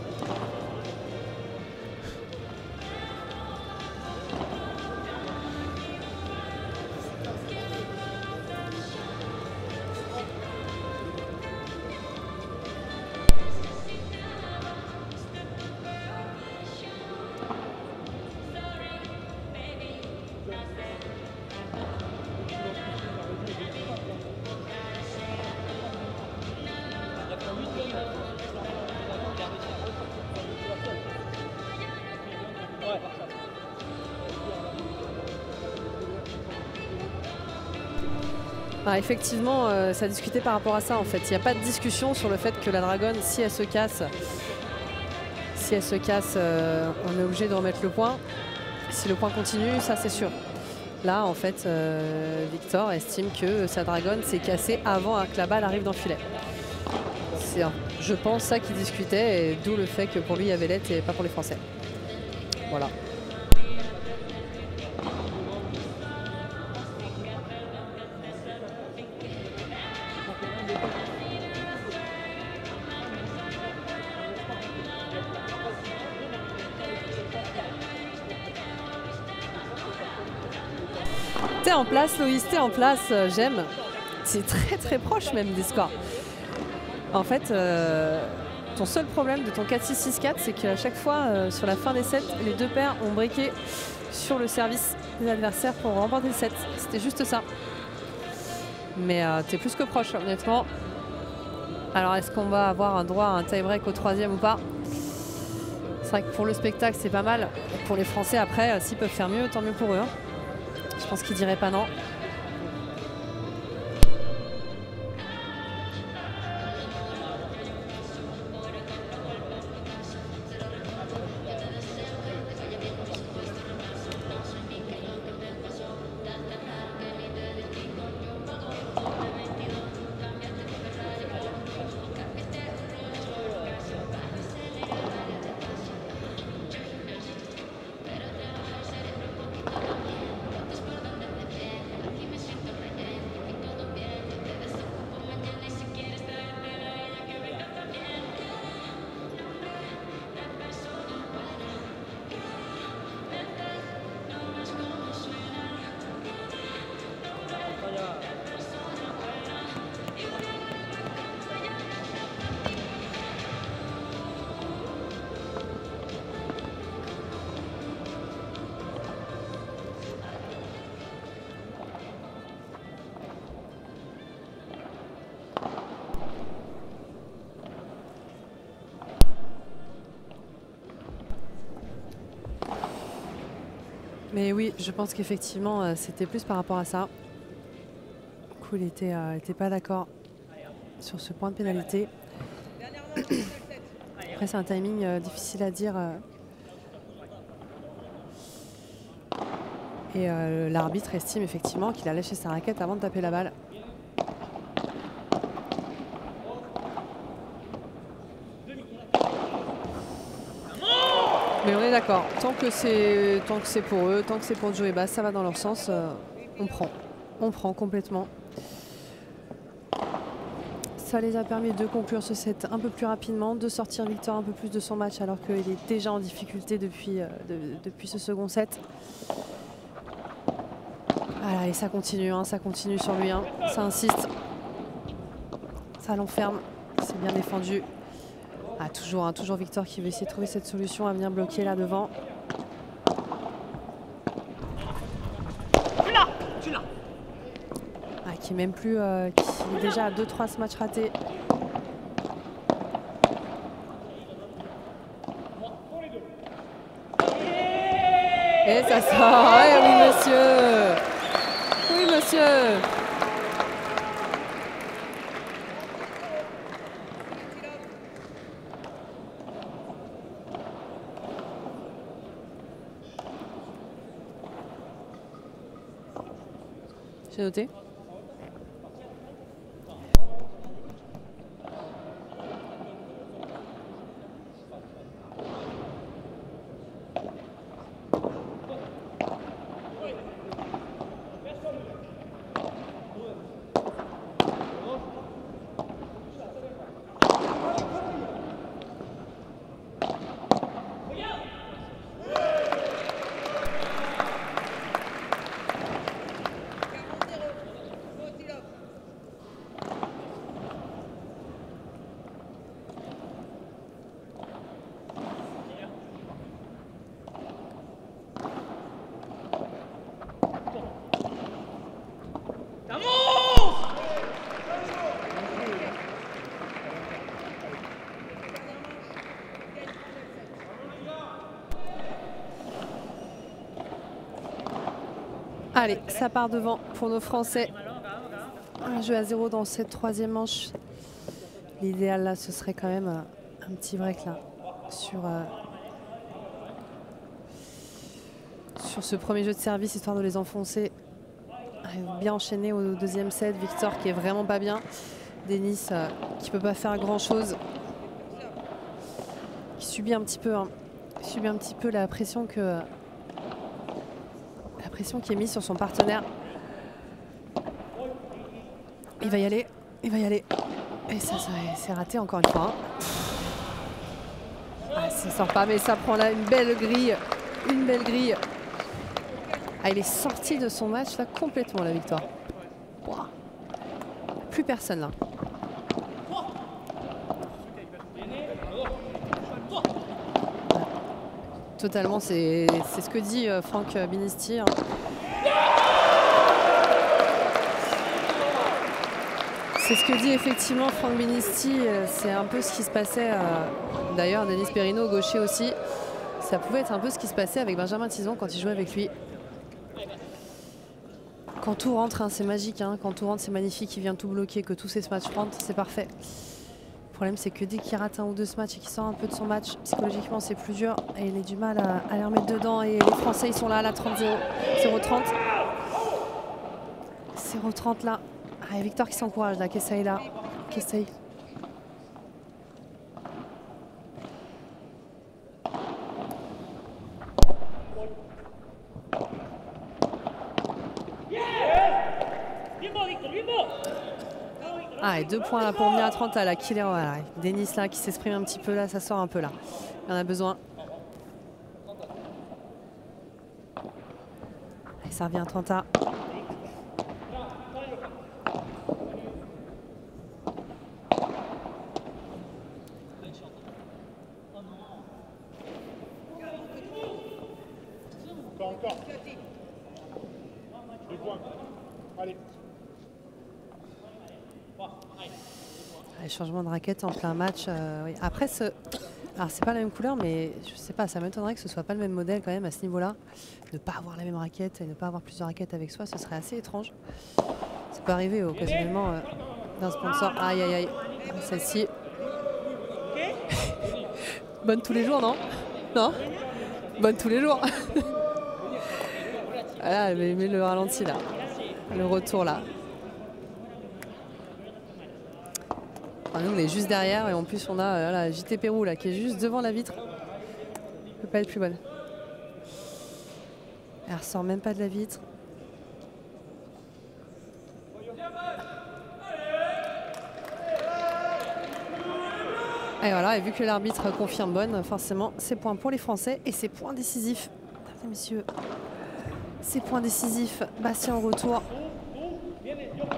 Speaker 1: Effectivement, ça discutait par rapport à ça en fait. Il n'y a pas de discussion sur le fait que la Dragon, si elle se casse, on est obligé de remettre le point. Si le point continue, ça c'est sûr. Là, en fait, Victor estime que sa Dragon s'est cassée avant que la balle arrive dans le filet. C'est, je pense, ça qu'il discutait, et d'où le fait que pour lui, il y avait l'aide et pas pour les Français. Voilà. T'es en place, Loïs, t'es en place, j'aime. C'est très très proche même des scores. En fait, ton seul problème de ton 4-6-6-4, c'est qu'à chaque fois, sur la fin des sets, les 2 paires ont breaké sur le service des adversaires pour remporter le set. C'était juste ça. Mais t'es plus que proche, honnêtement. Alors, est-ce qu'on va avoir un droit à un tie-break au 3e ou pas? C'est vrai que pour le spectacle, c'est pas mal. Pour les Français, après, s'ils peuvent faire mieux, tant mieux pour eux. Je pense qu'ils diraient pas non. Mais oui, je pense qu'effectivement, c'était plus par rapport à ça. Du coup, il était pas d'accord sur ce point de pénalité. Après, c'est un timing difficile à dire. Et l'arbitre estime effectivement qu'il a lâché sa raquette avant de taper la balle. Mais on est d'accord, tant que c'est pour eux, tant que c'est pour jouer basse, ça va dans leur sens, on prend complètement. Ça les a permis de conclure ce set un peu plus rapidement, de sortir Victor un peu plus de son match alors qu'il est déjà en difficulté depuis ce second set. Voilà, et ça continue sur lui, ça insiste, ça l'enferme, c'est bien défendu. Ah, toujours Victor qui veut essayer de trouver cette solution à venir bloquer là devant. Ah, qui est même plus, qui est déjà à 2-3 ce match raté. Et ça sort. Ouais, oui monsieur. Oui monsieur. J'ai noté. Allez, ça part devant pour nos Français. Un jeu à 0 dans cette troisième manche. L'idéal là, ce serait quand même un petit break là sur ce premier jeu de service, histoire de les enfoncer. Bien enchaîné au deuxième set. Victor qui est vraiment pas bien. Denis qui peut pas faire grand chose. Qui subit un petit peu, subit un petit peu la pression qui est mise sur son partenaire. Il va y aller, il va y aller. Et ça c'est raté encore une fois. Ah, ça sort pas, mais ça prend là une belle grille. Une belle grille. Ah, il est sorti de son match là complètement, la Victor. Wow. Plus personne là. Totalement, c'est ce que dit Franck Binisti. C'est ce que dit effectivement Franck Binisti. C'est un peu ce qui se passait. D'ailleurs, Denis Perrino, gaucher aussi. Ça pouvait être un peu ce qui se passait avec Benjamin Tison quand il jouait avec lui. Quand tout rentre, hein, c'est magique. Hein. Quand tout rentre, c'est magnifique. Il vient tout bloquer, que tous ces matchs rentrent, c'est parfait. Le problème, c'est que dès qu'il rate un ou deux ce match et qu'il sort un peu de son match, psychologiquement, c'est plus dur. Et il a du mal à les remettre dedans. Et les Français, ils sont là à la 30-0. 0-30. 0-30 là. Ah, et Victor qui s'encourage là. Qu'essaye là. Qu'essaye. Ah, et 2 points là pour revenir à 30 là, la killer. Voilà. Denis là qui s'exprime un petit peu là, ça sort un peu là. Il en a besoin. Et ça revient à 30 à.
Speaker 2: Encore. 2 points. Allez.
Speaker 1: Les changements de raquette en plein match. Oui. Après, alors c'est pas la même couleur, mais je sais pas, ça m'étonnerait que ce soit pas le même modèle quand même à ce niveau-là. Ne pas avoir la même raquette et ne pas avoir plusieurs raquettes avec soi, ce serait assez étrange. Ça peut arriver occasionnellement d'un sponsor. Aïe aïe aïe. Celle-ci. Bonne tous les jours, non? Non? Bonne tous les jours. Voilà, mais le ralenti là. Le retour là. Nous on est juste derrière et en plus on a la JT Pérou là qui est juste devant la vitre. Ne peut pas être plus bonne. Elle ressort même pas de la vitre. Et voilà, et vu que l'arbitre confirme bonne, forcément c'est point pour les Français et c'est point décisif. Mesdames et messieurs, c'est point décisif. Bastien en retour.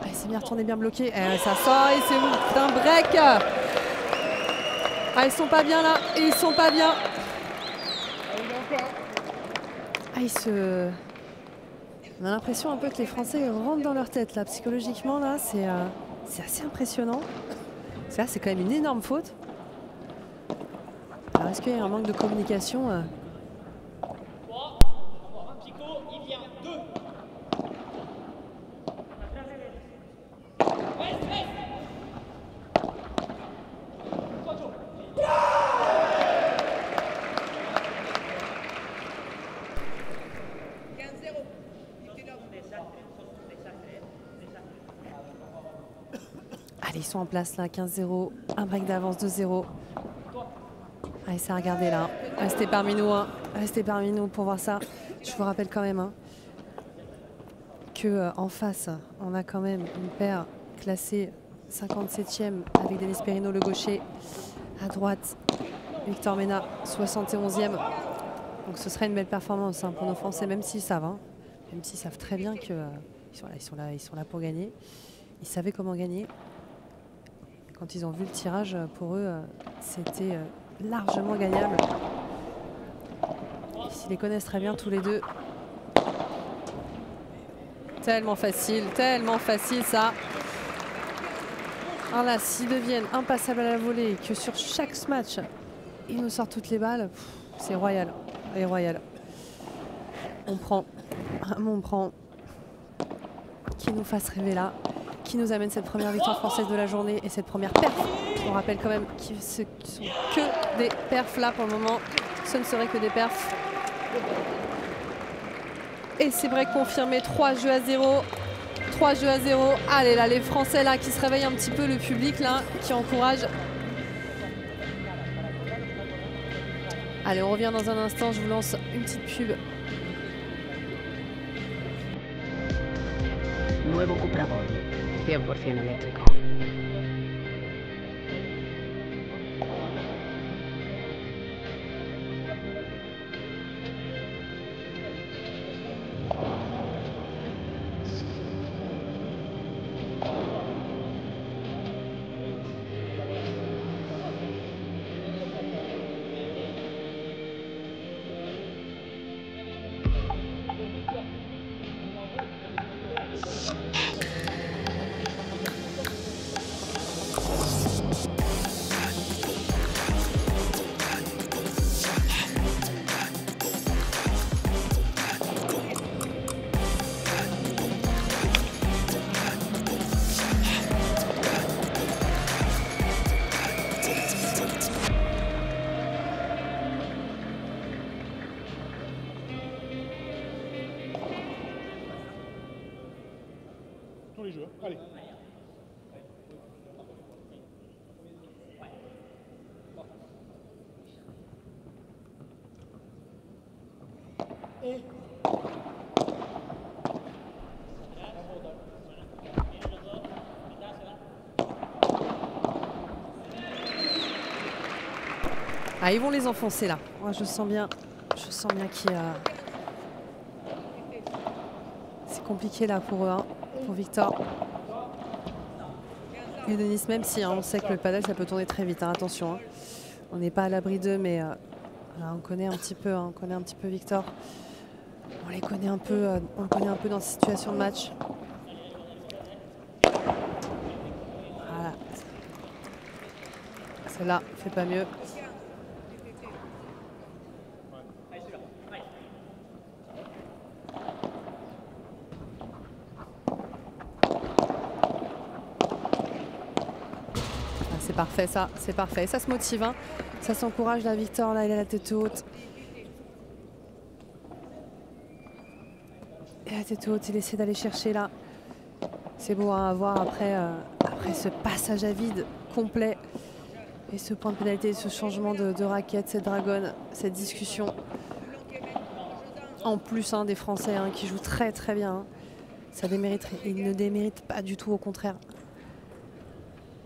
Speaker 1: Il s'est bien retourné, bien bloqué. Et ça sort, et c'est un break. Ah, ils sont pas bien là, et ils sont pas bien. Ah, on a l'impression un peu que les Français rentrent dans leur tête là, psychologiquement là, c'est assez impressionnant. Ça, c'est quand même une énorme faute. Alors, est-ce qu'il y a un manque de communication ils sont en place là, 15-0, un break d'avance de 0. Allez, c'est à regarder là. Restez parmi nous, hein. Restez parmi nous pour voir ça. Je vous rappelle quand même hein, que en face, on a quand même une paire classée 57e avec Denis Perrino, le gaucher. À droite, Victor Mena, 71e. Donc ce serait une belle performance hein, pour nos Français, même s'ils savent. Hein. Même s'ils savent très bien qu'ils sont là pour gagner. Ils savaient comment gagner. Quand ils ont vu le tirage, pour eux, c'était largement gagnable. Ils les connaissent très bien tous les deux. Tellement facile ça. Alors là, s'ils deviennent impassables à la volée, que sur chaque match, ils nous sortent toutes les balles, c'est royal. Et royal. On prend. Qui nous fasse rêver là. Qui nous amène cette première victoire française de la journée et cette première perf. On rappelle quand même que ce ne sont que des perfs là pour le moment. Ce ne serait que des perfs. Et c'est vrai confirmé, 3 jeux à 0. 3 jeux à 0. Allez là, les Français là qui se réveillent un petit peu, le public là qui encourage. Allez, on revient dans un instant, je vous lance une petite pub.
Speaker 4: Nuevo Cupra, 100% eléctrico.
Speaker 2: Tous les joueurs, allez.
Speaker 1: Ah, ils vont les enfoncer là. Moi, je sens bien qu'il y a... C'est compliqué là pour eux, hein, pour Victor. Et Denis, même si hein, on sait que le paddle ça peut tourner très vite, hein, attention. Hein. On n'est pas à l'abri d'eux, mais là, on connaît un petit peu, hein, on connaît un petit peu Victor. On les connaît un peu, on le connaît un peu dans ces situations de match. Voilà. Celle-là, fait pas mieux. C'est parfait ça, c'est parfait. Ça se motive, hein. Ça s'encourage là, Victor, là il a la tête haute. Et la tête haute, il essaie d'aller chercher là. C'est beau hein, à voir après, après ce passage à vide complet. Et ce point de pénalité, ce changement de raquette, cette dragonne, cette discussion. En plus hein, des Français hein, qui jouent très très bien. Hein. Ça démérite, ils ne déméritent pas du tout, au contraire.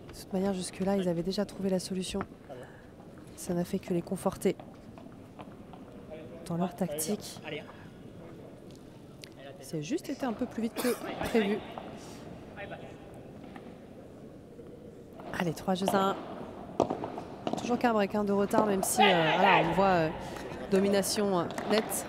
Speaker 1: De toute manière, jusque-là, ils avaient déjà trouvé la solution. Ça n'a fait que les conforter dans leur tactique. C'est juste été un peu plus vite que prévu. Allez, 3 jeux à 1. Toujours qu'un break hein, de retard, même si voilà, on voit domination nette.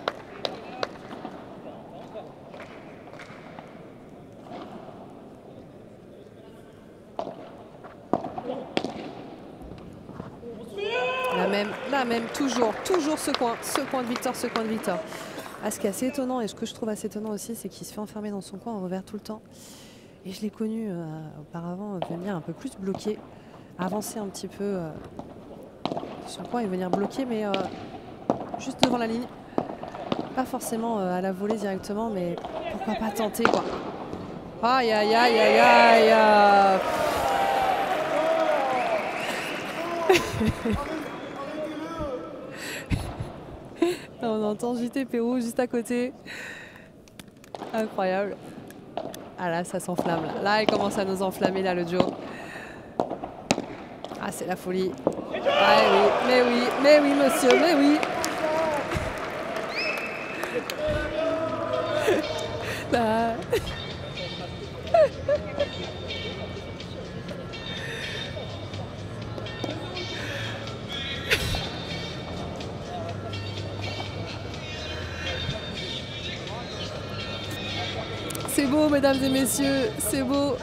Speaker 1: La même, toujours ce coin de Victor. Ah, ce qui est assez étonnant et ce que je trouve assez étonnant aussi, c'est qu'il se fait enfermer dans son coin en revers tout le temps. Et je l'ai connu auparavant venir un peu plus bloqué, avancer un petit peu son coin et venir bloquer, mais juste devant la ligne. Pas forcément à la volée directement, mais pourquoi pas tenter quoi. Aïe aïe aïe aïe aïe. On entend JTPO juste à côté. Incroyable. Ah là, ça s'enflamme. Là, il commence à nous enflammer, là, le Joe. Ah, c'est la folie. Ah oui, mais oui, monsieur, mais oui. Là. C'est beau, mesdames et messieurs, c'est beau.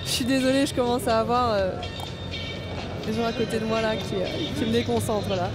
Speaker 1: Je suis désolée, je commence à avoir des gens à côté de moi là qui me déconcentrent là.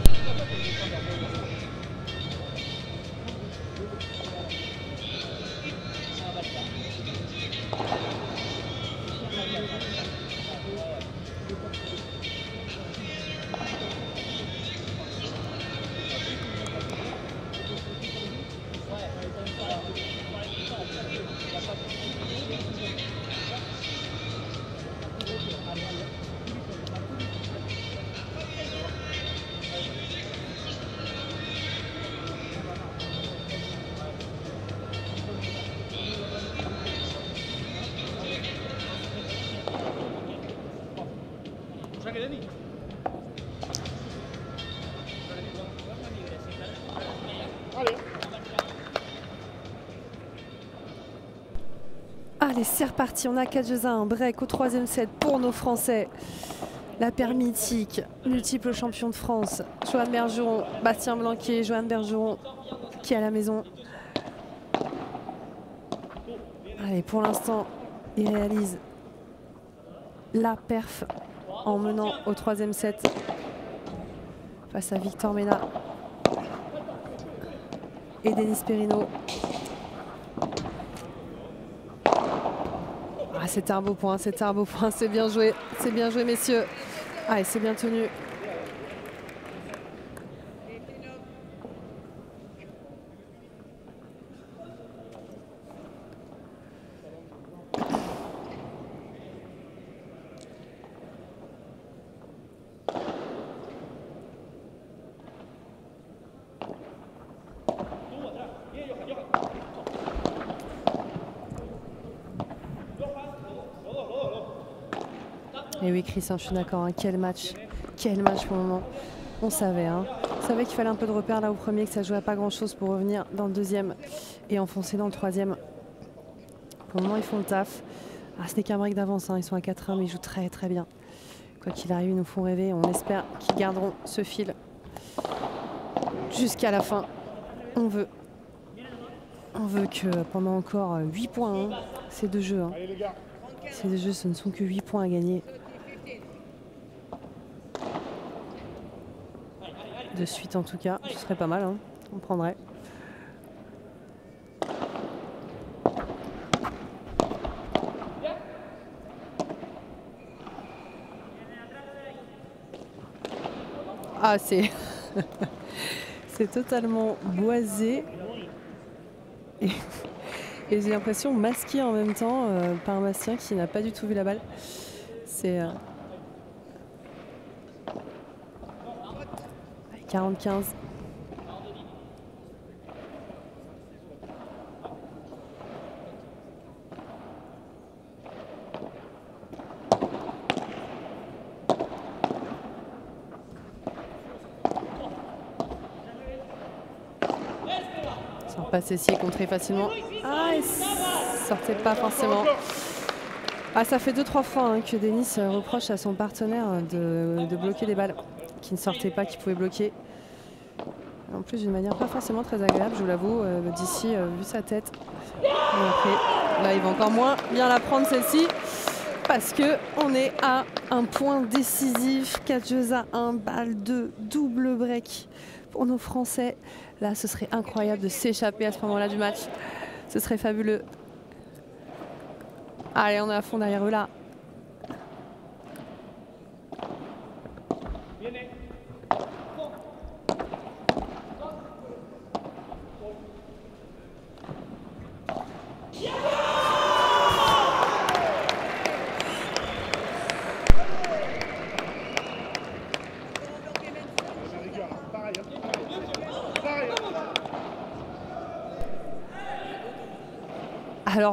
Speaker 1: Allez, c'est reparti, on a 4-1, un break au 3e set pour nos Français. La paire mythique, multiple champion de France, Johan Bergeron, Bastien Blanquet, Johan Bergeron qui est à la maison. Allez, pour l'instant, il réalise la perf en menant au 3e set face à Victor Mena et Denis Perrino. Ah, c'était un beau point, c'est bien joué, messieurs. Allez, c'est bien tenu. Et oui, Christian, je suis d'accord. Hein. Quel match pour le moment. On savait. Hein. On savait qu'il fallait un peu de repères là au premier, que ça ne jouait à pas grand-chose pour revenir dans le deuxième et enfoncer dans le troisième. Pour le moment, ils font le taf. Ah, ce n'est qu'un break d'avance. Hein. Ils sont à 4-1, mais ils jouent très très bien. Quoi qu'il arrive, ils nous font rêver. On espère qu'ils garderont ce fil jusqu'à la fin. On veut que pendant encore 8 points, hein, ces deux jeux. Hein. Ces deux jeux, ce ne sont que 8 points à gagner. De suite en tout cas, ce serait pas mal, hein. On prendrait. Ah, c'est c'est totalement boisé et j'ai l'impression masqué en même temps par Bastien qui n'a pas du tout vu la balle. C'est 40-15. Sort pas Cessier contré facilement. Ah, il sortait pas forcément. Ah, ça fait 2-3 fois hein, que Denis reproche à son partenaire de bloquer des balles qui ne sortaient pas, qui pouvaient bloquer. En plus d'une manière pas forcément très agréable, je vous l'avoue, d'ici, vu sa tête. Et après, là, il va encore moins bien la prendre celle-ci. Parce qu'on est à un point décisif, 4 jeux à 1, balle 2, double break pour nos Français. Là, ce serait incroyable de s'échapper à ce moment-là du match. Ce serait fabuleux. Allez, on est à fond derrière eux là.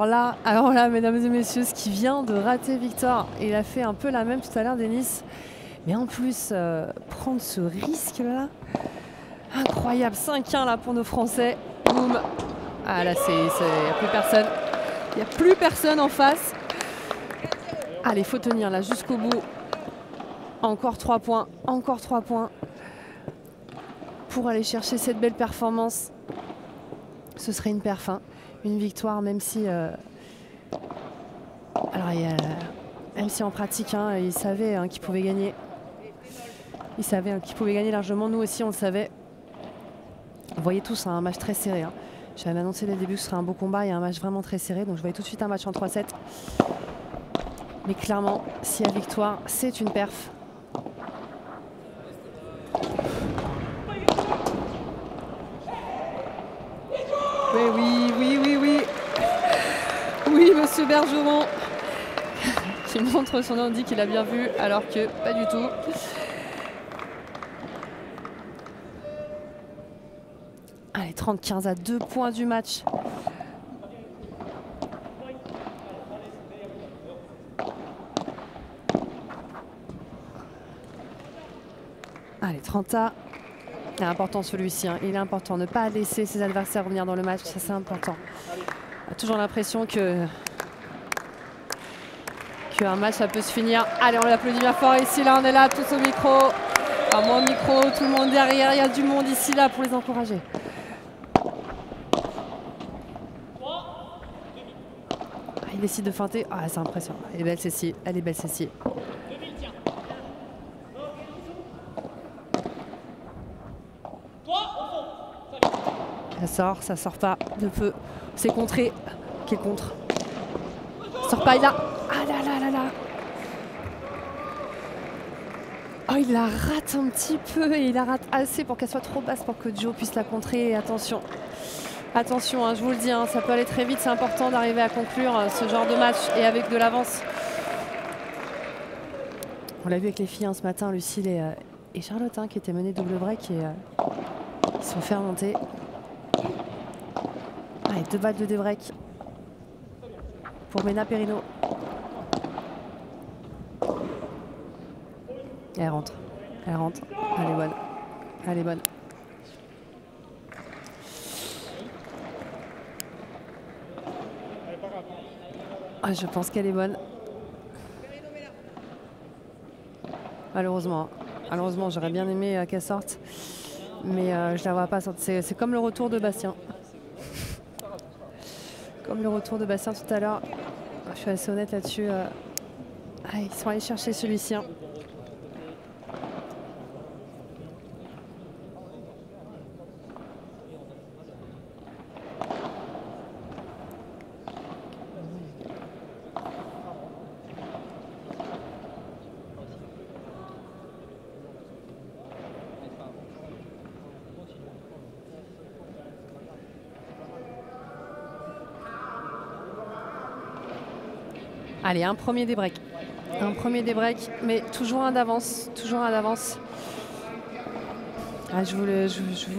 Speaker 1: alors là, mesdames et messieurs, ce qui vient de rater Victor, il a fait un peu la même tout à l'heure, Denis. Mais en plus, prendre ce risque-là, incroyable. 5-1 là pour nos Français. Boum. Ah là, il n'y a plus personne. Il n'y a plus personne en face. Allez, il faut tenir là jusqu'au bout. Encore 3 points. Encore 3 points. Pour aller chercher cette belle performance. Ce serait une perf, hein. Une victoire, même si... Alors, même si en pratique, hein, il savait hein, qu'il pouvait gagner. Il savait hein, qu'il pouvait gagner largement. Nous aussi, on le savait. Vous voyez tous hein, un match très serré. Hein. J'avais annoncé dès le début que ce serait un beau combat et un match vraiment très serré. Donc, je voyais tout de suite un match en 3-7. Mais clairement, s'il y a victoire, c'est une perf. Mais oui. Oui, monsieur Bergeron. Qui montre son nom, dit qu'il a bien vu, alors que pas du tout. Allez, 30-15 à 2 points du match. Allez, 30-A. Il est important celui-ci, hein. Il est important. Ne pas laisser ses adversaires revenir dans le match, ça c'est important. On a toujours l'impression qu'un match ça peut se finir. Allez, on l'applaudit bien fort ici, là on est là, tous au micro. Enfin, moi au micro, tout le monde derrière, il y a du monde ici là pour les encourager. Il décide de feinter. Ah, c'est impressionnant. Elle est belle celle-ci. Elle est belle celle-ci. Ça sort pas de peu. C'est contré. Quel contre? Sort pas, il a. Ah là là là là. Oh, il la rate un petit peu et il la rate assez pour qu'elle soit trop basse pour que Joe puisse la contrer. Et attention. Attention, hein, je vous le dis, hein, ça peut aller très vite. C'est important d'arriver à conclure ce genre de match et avec de l'avance. On l'a vu avec les filles hein, ce matin, Lucille et Charlotte, hein, qui étaient menées double break et ils se sont fait remonter. Allez, 2 balles de débreak pour Mena Perino. Elle rentre. Elle rentre. Elle est bonne. Elle est bonne. Ah, je pense qu'elle est bonne. Malheureusement. Malheureusement, j'aurais bien aimé qu'elle sorte. Mais je la vois pas sortir. C'est comme le retour de Bastien. Comme le retour de Bastien tout à l'heure. Je suis assez honnête là-dessus. Ils sont allés chercher celui-ci. Hein. Allez, un premier débreak. Un premier débreak, mais toujours un d'avance. Toujours un d'avance. Ah, je vous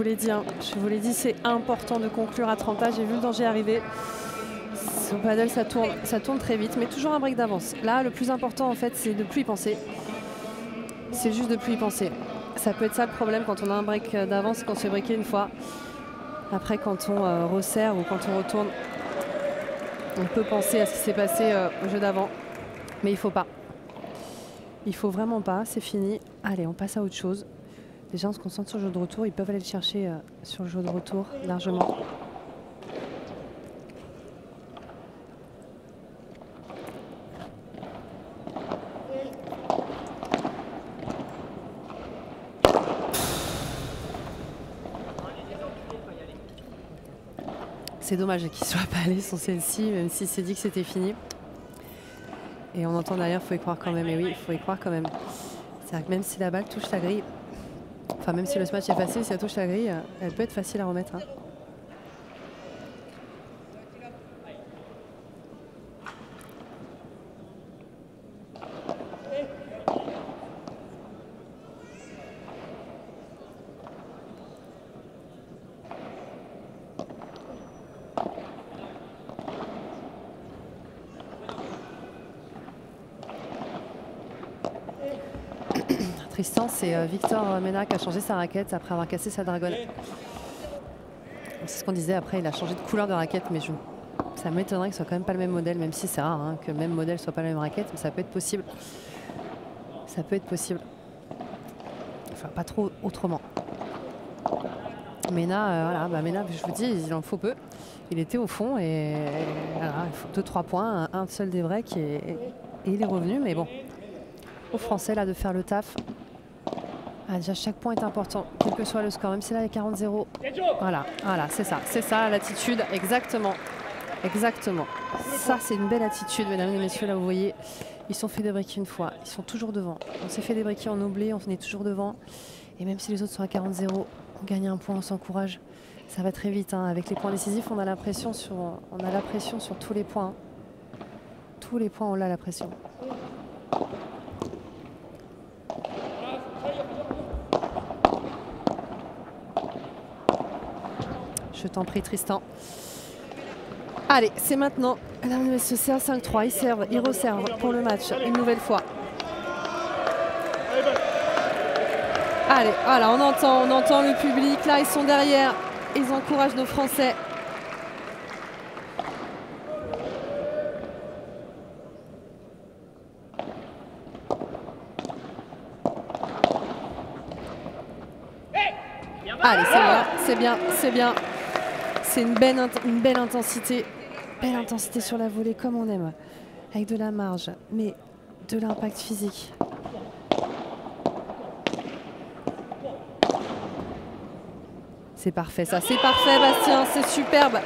Speaker 1: l'ai dit, hein. Je vous l'ai dit, c'est important de conclure à 30 A. J'ai vu le danger arriver. Son paddle, ça tourne très vite, mais toujours un break d'avance. Là, le plus important, en fait, c'est de ne plus y penser. C'est juste de ne plus y penser. Ça peut être ça le problème quand on a un break d'avance, quand on se fait breaker une fois. Après, quand on resserre ou quand on retourne, on peut penser à ce qui s'est passé au jeu d'avant, mais il faut pas. Il faut vraiment pas, c'est fini. Allez, on passe à autre chose. Déjà, on se concentre sur le jeu de retour. Ils peuvent aller le chercher sur le jeu de retour, largement. C'est dommage qu'il ne soit pas allé sur celle-ci, même si c'est dit que c'était fini. Et on entend derrière, il faut y croire quand même. Et oui, il faut y croire quand même. C'est-à-dire que même si la balle touche la grille, enfin même si le match est facile, si elle touche la grille, elle peut être facile à remettre. Hein. Tristan, c'est Victor Mena qui a changé sa raquette après avoir cassé sa dragonne. C'est ce qu'on disait, après il a changé de couleur de raquette, mais ça m'étonnerait que ce soit quand même pas le même modèle, même si c'est rare hein, que le même modèle soit pas la même raquette, mais ça peut être possible. Ça peut être possible. Enfin, pas trop autrement. Mena, voilà, bah Mena, je vous dis, il en faut peu. Il était au fond et voilà, il faut 2-3 points, un seul des breaks et il est revenu, mais bon. Aux Français là de faire le taf. Ah, déjà chaque point est important, quel que soit le score, même si là il y a 40-0. Voilà, c'est ça l'attitude, exactement. Exactement. Ça c'est une belle attitude, mesdames et messieurs, là vous voyez, ils sont fait débriquer une fois, ils sont toujours devant. On s'est fait débriquer, on oublie, on est toujours devant. Et même si les autres sont à 40-0, on gagne un point, on s'encourage. Ça va très vite, hein. Avec les points décisifs, on a la pression sur tous les points. Tous les points, on a la pression. Je t'en prie, Tristan. Allez, c'est maintenant. Mesdames et messieurs, c'est un 5-3. Ils resservent pour le match une nouvelle fois. Allez, voilà, on entend le public. Là, ils sont derrière. Ils encouragent nos Français. Allez, c'est bien. C'est une belle intensité. Belle intensité sur la volée, comme on aime. Avec de la marge, mais de l'impact physique. C'est parfait, ça. C'est parfait, Bastien. C'est superbe.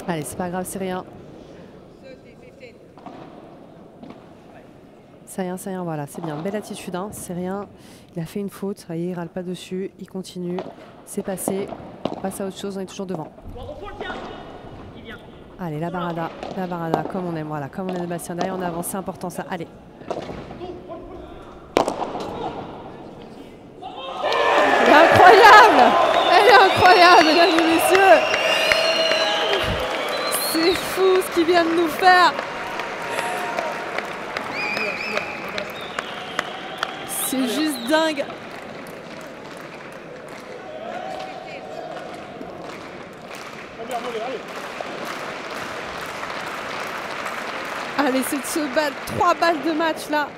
Speaker 1: Allez, c'est pas grave, c'est rien. C'est rien, voilà, c'est bien. Belle attitude, hein, c'est rien. Il a fait une faute, ça y est, il râle pas dessus, il continue. C'est passé, on passe à autre chose, on est toujours devant. Allez, la barada, comme on aime, voilà, comme on aime Bastien. Derrière, on avance, c'est important ça. Allez. Elle est incroyable! Elle est incroyable, mesdames et messieurs! C'est fou ce qu'il vient de nous faire! C'est juste dingue! Allez, c'est de se battre 3 balles de match là!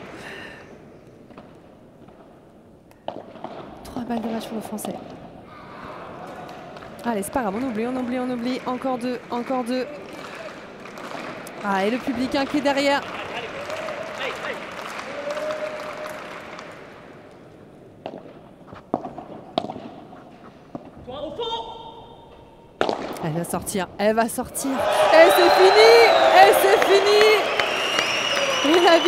Speaker 1: 3 balles de match pour le Français. Allez, c'est pas grave, on oublie. Encore deux. Ah, et le public qui est derrière. Elle va sortir. Et c'est fini. Et la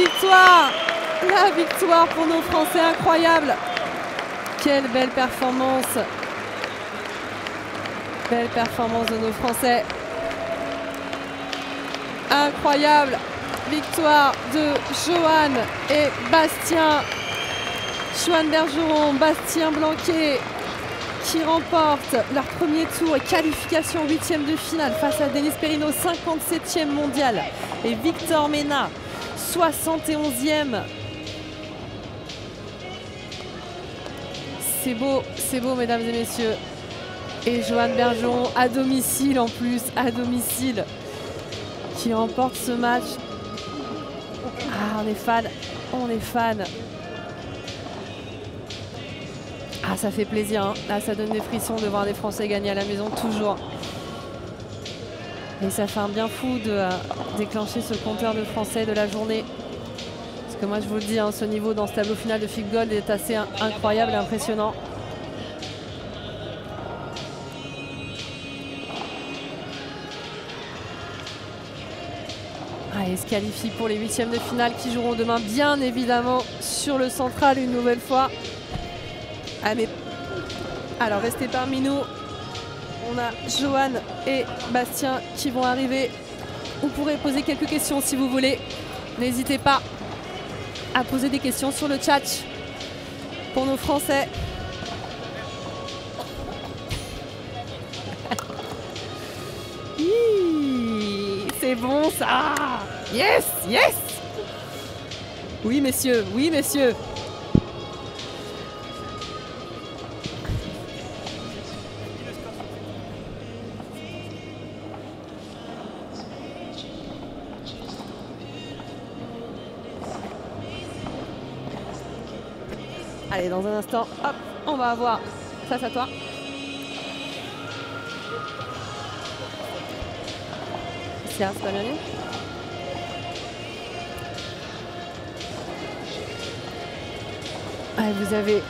Speaker 1: victoire pour nos Français, incroyable. Quelle belle performance. Belle performance de nos Français. Incroyable. Victoire de Johan et Bastien. Johan Bergeron, Bastien Blanquet qui remportent leur premier tour et qualification 8e de finale face à Denis Perino, 57e mondial. Et Victor Mena, 71e. C'est beau mesdames et messieurs. Et Johan Bergeron à domicile en plus, qui remporte ce match. Ah, on est fan. Ah, ça fait plaisir, hein. Là, ça donne des frissons de voir des Français gagner à la maison, toujours. Et ça fait un bien fou de déclencher ce compteur de Français de la journée. Parce que moi, je vous le dis, hein, ce niveau dans ce tableau final de FIP Gold est assez incroyable et impressionnant. Et se qualifie pour les 8e de finale qui joueront demain, bien évidemment, sur le central une nouvelle fois. Allez. Alors, restez parmi nous. On a Johan et Bastien qui vont arriver. Vous pourrez poser quelques questions si vous voulez. N'hésitez pas. à poser des questions sur le chat pour nos Français. C'est bon ça. Yes, yes. Oui messieurs, oui messieurs. Allez, dans un instant, hop, on va avoir face à toi. Sia Spagnoli. Allez, vous avez